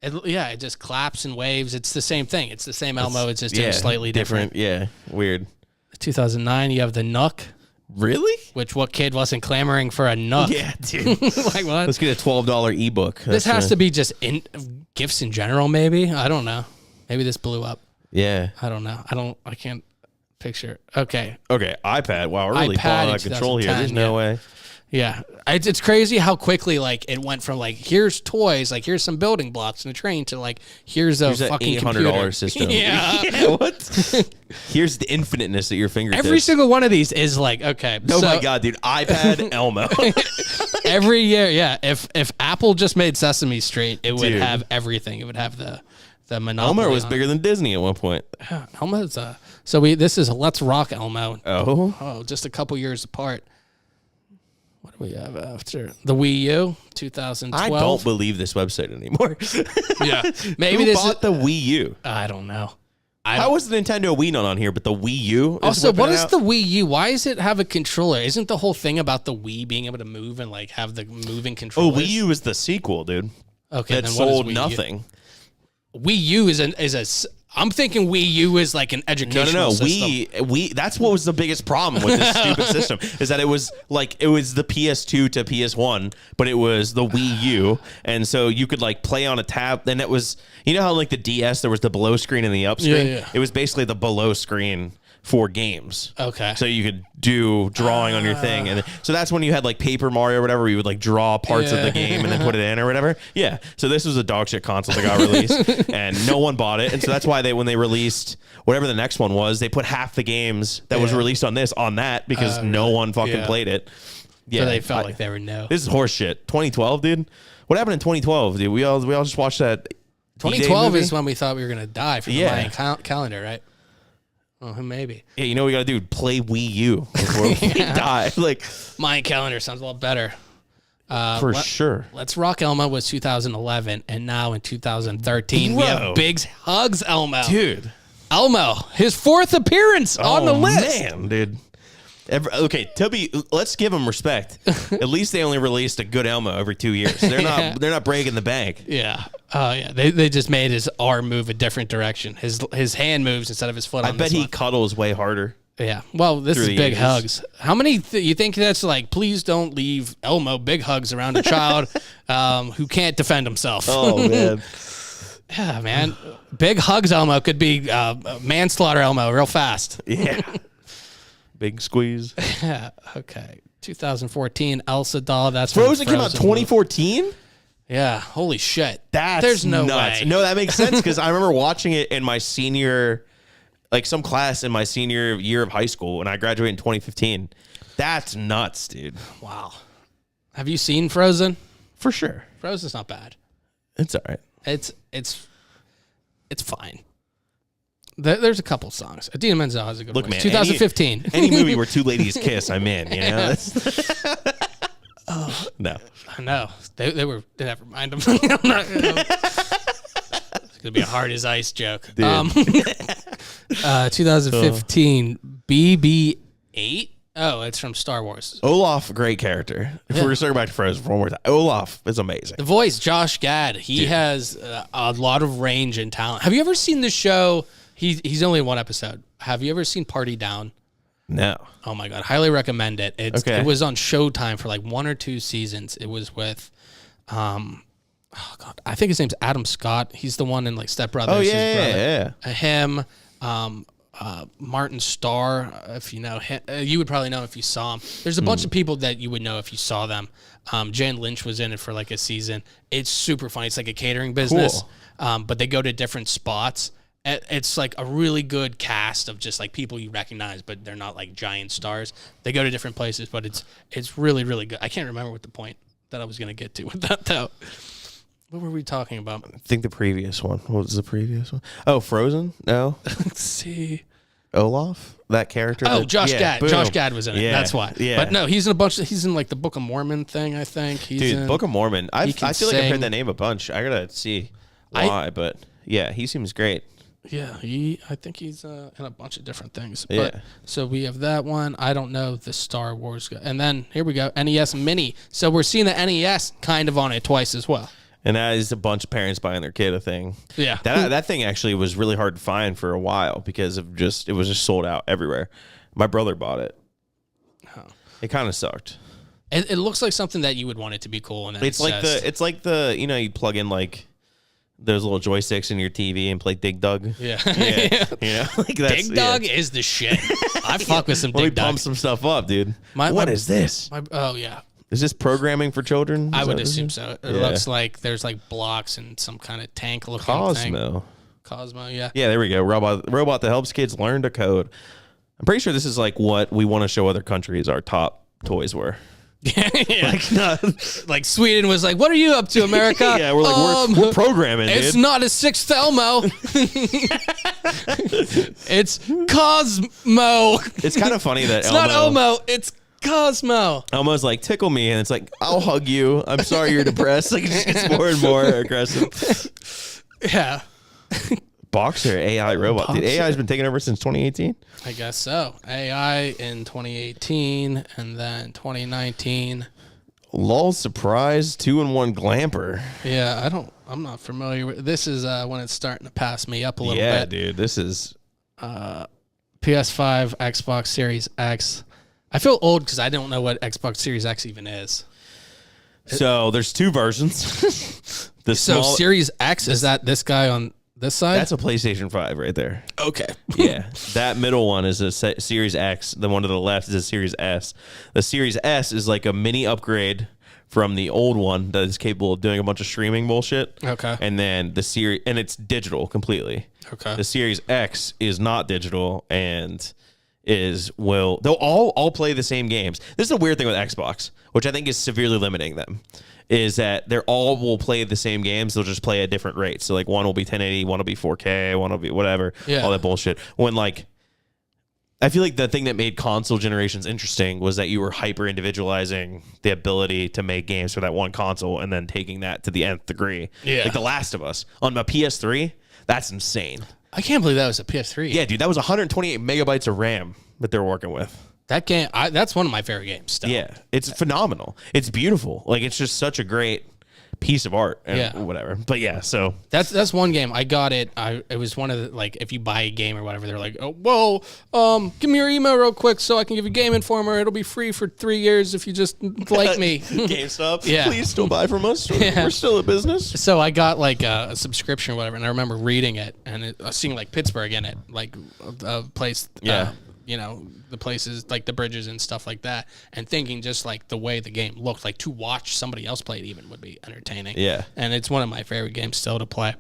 C: It just claps and waves. It's the same thing. It's the same Elmo. It's just slightly different.
D: Yeah, weird.
C: 2009, you have the Nook.
D: Really?
C: Which what kid wasn't clamoring for a Nook?
D: Yeah, dude.
C: Like what?
D: Let's get a $12 ebook.
C: This has to be just gifts in general, maybe. I don't know. Maybe this blew up.
D: Yeah.
C: I don't know. I can't picture. Okay.
D: iPad. Wow, we're really falling out of control here. There's no way.
C: Yeah. It's crazy how quickly like it went from like here's toys, like here's some building blocks and a train to like here's a fucking
D: $800 system.
C: Yeah.
D: What? Here's the infiniteness at your fingertips.
C: Every single one of these is like okay.
D: Oh my god, dude! iPad Elmo.
C: Every year, yeah. If Apple just made Sesame Street, it would have everything. It would have the Monopoly.
D: Elmo was bigger than Disney at one point.
C: Yeah, Elmo's this is Let's Rock Elmo. Oh, just a couple years apart. What do we have after the Wii U? 2012.
D: I don't believe this website anymore.
C: Yeah, maybe
D: Who bought the Wii U?
C: I don't know.
D: How was the Nintendo Wii not on here, but the Wii U?
C: Also, what is the Wii U? Why does it have a controller? Isn't the whole thing about the Wii being able to move and like have the moving controllers?
D: Oh, Wii U is the sequel, dude.
C: Okay,
D: that
C: then
D: sold
C: what is Wii
D: nothing.
C: U? Wii U is a. I'm thinking Wii U is like an educational system.
D: Wii. That's what was the biggest problem with this stupid system is that it was the PS2 to PS1, but it was the Wii U, and so you could like play on a tab. Then it was how like the DS there was the below screen and the up screen.
C: Yeah.
D: It was basically the below screen for games.
C: Okay.
D: So you could do drawing on your thing. And so that's when you had like Paper Mario or whatever, where you would like draw parts of the game and then put it in or whatever. Yeah. So this was a dog shit console that got released and no one bought it. And so that's why when they released whatever the next one was, they put half the games that was released on that because no one fucking played it. Yeah.
C: So they felt like they were
D: This is horse shit. 2012, dude. What happened in 2012, dude? We all just watched that.
C: 2012 is when we thought we were going to die from the Mayan calendar, right? Oh, maybe.
D: Yeah, you know what we got to do? Play Wii U before we die. Like
C: Mayan calendar sounds a lot better.
D: For sure.
C: Let's Rock Elmo was 2011, and now in 2013 we have Big Hugs Elmo.
D: Dude.
C: Elmo, his fourth appearance on the list.
D: Man, dude. Let's give them respect. At least they only released a good Elmo every 2 years. They're not breaking the bank.
C: Yeah. Oh yeah. They just made his arm move a different direction. His hand moves instead of his foot.
D: I bet he cuddles way harder.
C: Yeah. Well, this
D: Through
C: is
D: the
C: big
D: ages.
C: hugs. How many you think that's like, please don't leave Elmo big hugs around a child who can't defend himself?
D: Oh, man.
C: Yeah, man. Big hugs Elmo could be manslaughter Elmo real fast.
D: Yeah. Big squeeze.
C: Yeah. Okay. 2014 Elsa doll. That's
D: Frozen
C: from
D: came out
C: Frozen
D: 2014?
C: Yeah. Holy shit.
D: There's
C: no
D: nuts.
C: way.
D: No, that makes sense because I remember watching it in my senior, like some class in my senior year of high school, and I graduated in 2015. That's nuts, dude.
C: Wow. Have you seen Frozen?
D: For sure.
C: Frozen's not bad.
D: It's all right.
C: It's fine. There's a couple songs. Adina Menzel has a good
D: Look,
C: voice.
D: man,
C: 2015.
D: Any movie where two ladies kiss, I'm in. You know? No.
C: I know. They never mind them. I'm not, it's gonna be a hard as ice joke. 2015 BB-8. Oh, it's from Star Wars.
D: Olaf, great character. If we're circling back to Frozen for one more time, Olaf is amazing.
C: The voice, Josh Gad. He has a lot of range and talent. Have you ever seen the show? He's only in one episode. Have you ever seen Party Down?
D: No.
C: Oh my god, highly recommend it.
D: Okay.
C: It was on Showtime for like 1 or 2 seasons. It was with, oh god, I think his name's Adam Scott. He's the one in like Step Brothers.
D: Oh,
C: his
D: yeah.
C: brother. Him, Martin Starr. If you know him, you would probably know if you saw him. There's a bunch of people that you would know if you saw them. Jan Lynch was in it for like a season. It's super funny. It's like a catering business, but they go to different spots. It's like a really good cast of just like people you recognize, but they're not like giant stars. They go to different places, but it's really, really good. I can't remember what the point that I was going to get to with that though. What were we talking about?
D: I think the previous one. What was the previous one? Oh, Frozen? No.
C: Let's see.
D: Olaf? That character?
C: Oh, Josh Gad.
D: boom.
C: Josh Gad was in it.
D: Yeah,
C: That's why.
D: yeah.
C: But no, he's in a bunch. He's in like the Book of Mormon thing, I think.
D: Dude, Book of Mormon. I
C: can
D: feel like I've
C: sing.
D: heard that name a bunch. I gotta see why, but yeah, he seems great.
C: Yeah, I think he's in a bunch of different things. But,
D: Yeah.
C: So we have that one. I don't know the Star Wars guy. And then here we go, NES Mini. So we're seeing the NES kind of on it twice as well.
D: And that is a bunch of parents buying their kid a thing.
C: Yeah.
D: That thing actually was really hard to find for a while because of it was just sold out everywhere. My brother bought it.
C: Oh.
D: It kind of sucked.
C: It looks like something that you would want it to be cool. And then
D: It's like the you know, you plug in like those little joysticks in your TV and play Dig Dug.
C: Yeah.
D: Yeah. You know, like that's,
C: Dig Dug is the shit. I fuck with some
D: Let me
C: Dig
D: pump
C: Dug.
D: some stuff up, dude.
C: My-
D: What
C: my-
D: is this?
C: Oh, yeah.
D: Is this programming for children?
C: I
D: Is
C: would
D: that-
C: assume so. It
D: Yeah.
C: looks like there's like blocks and some kind of tank looking thing.
D: Cosmo.
C: Cosmo, yeah.
D: Yeah, there we go. Robot that helps kids learn to code. I'm pretty sure this is like what we want to show other countries our top toys were.
C: Yeah. Like Sweden was like, what are you up to, America?
D: Yeah, we're like we're programming,
C: It's
D: dude.
C: not a sixth Elmo. It's Cosmo.
D: It's kind of funny that
C: It's not Elmo. It's Cosmo.
D: Elmo's like, tickle me, and it's like, I'll hug you. I'm sorry you're depressed. Like, it just gets more and more aggressive.
C: Yeah,
D: Boxer AI robot. Dude, AI has been taking over since 2018.
C: I guess so. AI in 2018 and then 2019.
D: Lol, surprise, 2-in-1 glamper.
C: Yeah, I'm not familiar with this. Is when it's starting to pass me up a little
D: Yeah,
C: bit.
D: dude, this is
C: PS5, Xbox Series X. I feel old because I don't know what Xbox Series X even is.
D: so. There's two versions. The
C: So
D: small,
C: Series X, is that this guy on this side?
D: that's a PlayStation 5 right there.
C: okay.
D: Yeah, that middle one is a Series X. The one to the left is a Series S. The Series S is like a mini upgrade from the old one that is capable of doing a bunch of streaming bullshit.
C: Okay.
D: And then the series, and it's digital completely.
C: Okay.
D: The Series X is not digital and they'll all play the same games. This is a weird thing with Xbox, which I think is severely limiting them. Is that they're all will play the same games, they'll just play at different rates. So like one will be 1080, one will be 4K, one will be whatever, all that bullshit. When like I feel like the thing that made console generations interesting was that you were hyper individualizing the ability to make games for that one console and then taking that to the nth degree.
C: Yeah.
D: Like The Last of Us on my PS3, that's insane.
C: I can't believe that was a PS3.
D: Yeah, dude, that was 128 megabytes of RAM that they're working with.
C: That game, that's one of my favorite games still.
D: Yeah, it's phenomenal. It's beautiful. Like, it's just such a great piece of art and whatever. But yeah, so
C: that's one game I got it. It was one of the, like, if you buy a game or whatever, they're like, oh, whoa, give me your email real quick so I can give you Game Informer. It'll be free for 3 years if you just like me.
D: GameStop,
C: Yeah.
D: please still buy from us. We're still a business.
C: So I got like a subscription or whatever, and I remember reading it and seeing like Pittsburgh in it, like a place.
D: Yeah.
C: You know, the places like the bridges and stuff like that, and thinking just like the way the game looked, like to watch somebody else play it even would be entertaining.
D: Yeah.
C: And it's one of my favorite games still to play.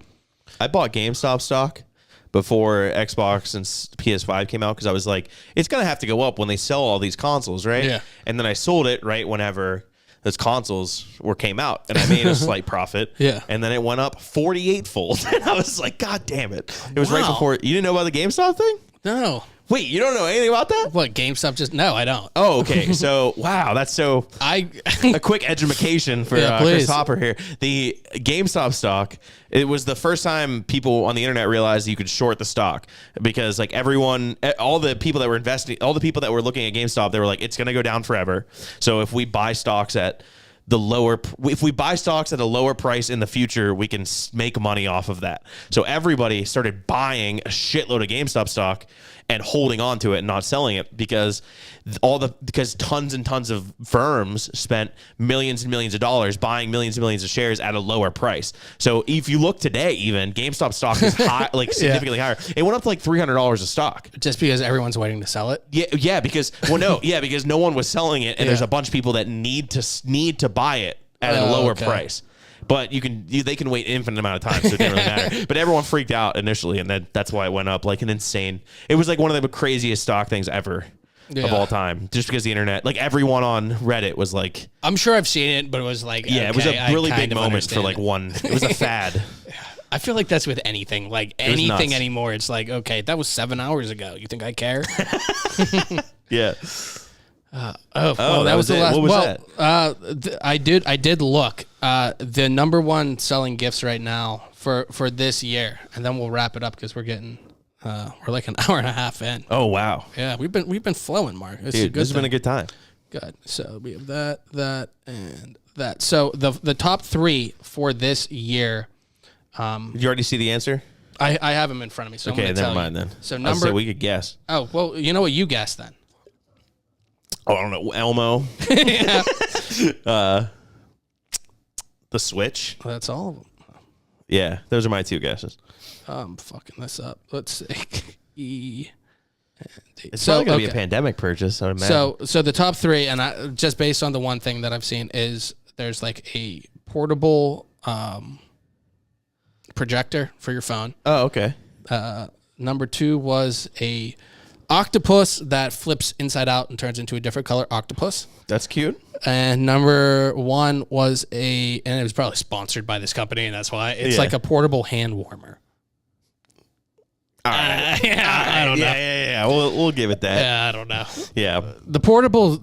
D: I bought GameStop stock before Xbox and PS5 came out because I was like, it's going to have to go up when they sell all these consoles, right?
C: Yeah.
D: And then I sold it right whenever those consoles came out, and I made a slight profit.
C: Yeah.
D: And then it went up 48-fold. And I was like, God damn it. It was right
C: Wow.
D: before. You didn't know about the GameStop thing?
C: No.
D: Wait, you don't know anything about that?
C: What, GameStop just... No, I don't.
D: Oh, okay. So, wow, that's so... a quick education for
C: Yeah,
D: Chris
C: please.
D: Hopper here. The GameStop stock, it was the first time people on the internet realized you could short the stock because like everyone, all the people that were investing, all the people that were looking at GameStop, they were like, it's going to go down forever. So if we buy stocks at a lower price in the future, we can make money off of that. So everybody started buying a shitload of GameStop stock and holding on to it and not selling it because tons and tons of firms spent millions and millions of dollars buying millions and millions of shares at a lower price. So if you look today, even GameStop stock is high, like significantly higher. It went up to like $300 a stock.
C: Just because everyone's waiting to sell it?
D: Yeah, because because no one was selling it, and there's a bunch of people that need to buy it at a lower price. But they can wait infinite amount of time, so it didn't really matter. But everyone freaked out initially, and that's why it went up like an insane. It was like one of the craziest stock things ever of all time, just because the internet, like everyone on Reddit was like,
C: I'm sure I've seen it, but it was like,
D: it was a really big moment for like one. It was a fad.
C: I feel like that's with anything, like anything anymore. It's like, okay, that was 7 hours ago. You think I care?
D: Yeah.
C: That was the last.
D: What was
C: that? I did look. The number one selling gifts right now for this year, and then we'll wrap it up because we're like an hour and a half in.
D: Oh wow.
C: Yeah, we've been flowing, Mark.
D: This has been a good time.
C: Good. So we have that, and that. So the top three for this year.
D: Did you already see the answer?
C: I have them in front of me. So
D: okay,
C: I'm
D: never mind
C: you.
D: then.
C: So
D: we could guess.
C: Oh well, you know what? You guess then.
D: Oh, I don't know. Elmo. The Switch.
C: Well, that's all of them.
D: Yeah, those are my two guesses.
C: I'm fucking this up. Let's see.
D: It's probably going to be a pandemic purchase, I would imagine.
C: So the top three, and just based on the one thing that I've seen, is there's like a portable projector for your phone.
D: Oh, okay.
C: Number two was a octopus that flips inside out and turns into a different color octopus.
D: That's cute.
C: And number one was and it was probably sponsored by this company, and that's why it's like a portable hand warmer.
D: All right.
C: I don't know.
D: Yeah. We'll give it that.
C: Yeah, I don't know.
D: Yeah.
C: The portable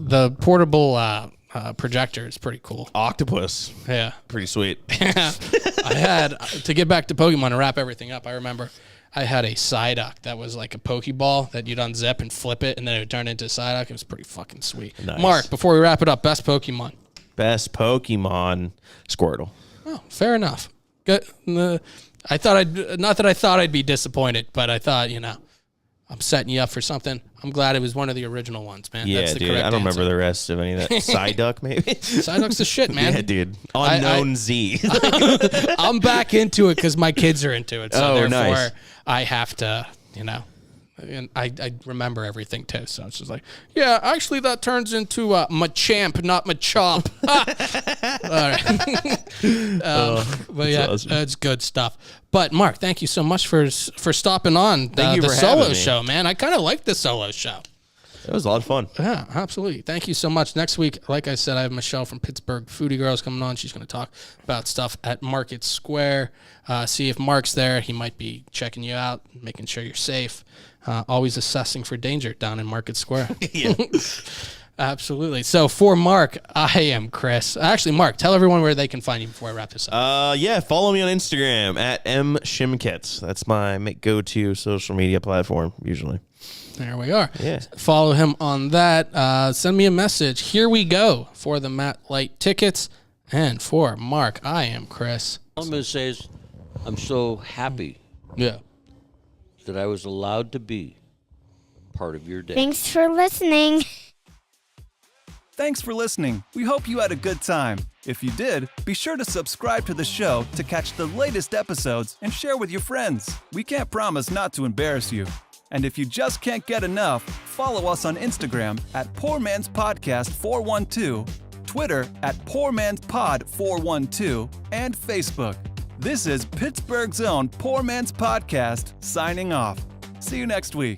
C: projector is pretty cool.
D: Octopus.
C: Yeah.
D: Pretty sweet.
C: I had, to get back to Pokemon and wrap everything up, I remember I had a Psyduck that was like a Pokeball that you'd unzip and flip it, and then it would turn into a Psyduck. It was pretty fucking sweet.
D: Nice.
C: Mark, before we wrap it up, best Pokemon.
D: Best Pokemon, Squirtle.
C: Oh, fair enough. Good. Not that I thought I'd be disappointed, but I thought, I'm setting you up for something. I'm glad it was one of the original ones, man.
D: Yeah,
C: That's the
D: dude.
C: correct
D: I don't
C: answer.
D: remember the rest of any of that. Psyduck, maybe?
C: Psyduck's the shit, man.
D: Yeah, dude. Unknown Z.
C: I'm back into it because my kids are into it. So therefore,
D: nice.
C: I have to, and I remember everything too. So it's just like, yeah, actually that turns into Machamp, not Machop. All right. But yeah,
D: awesome.
C: That's good stuff. But Mark, thank you so much for stopping on
D: Thank you
C: the
D: for
C: solo
D: having me.
C: show, man. I kind of like the solo show.
D: It was a lot of fun.
C: Yeah, absolutely. Thank you so much. Next week, like I said, I have Michelle from Pittsburgh Foodie Girls coming on. She's going to talk about stuff at Market Square. See if Mark's there. He might be checking you out, making sure you're safe. Always assessing for danger down in Market Square.
D: Yeah.
C: Absolutely. So for Mark, I am Chris. Actually, Mark, tell everyone where they can find you before I wrap this up.
D: Follow me on Instagram at @Shimkets. That's my go-to social media platform, usually.
C: There we are.
D: Yeah.
C: Follow him on that. Send me a message. Here we go for the Matt Light tickets. And for Mark, I am Chris.
F: All I'm going to say is I'm so happy
C: Yeah.
F: that I was allowed to be part of your day.
G: Thanks for listening.
A: Thanks for listening. We hope you had a good time. If you did, be sure to subscribe to the show to catch the latest episodes and share with your friends. We can't promise not to embarrass you. And if you just can't get enough, follow us on Instagram at Poor Man's Podcast 412, Twitter at Poor Man's Pod 412, and Facebook. This is Pittsburgh's own Poor Man's Podcast signing off. See you next week.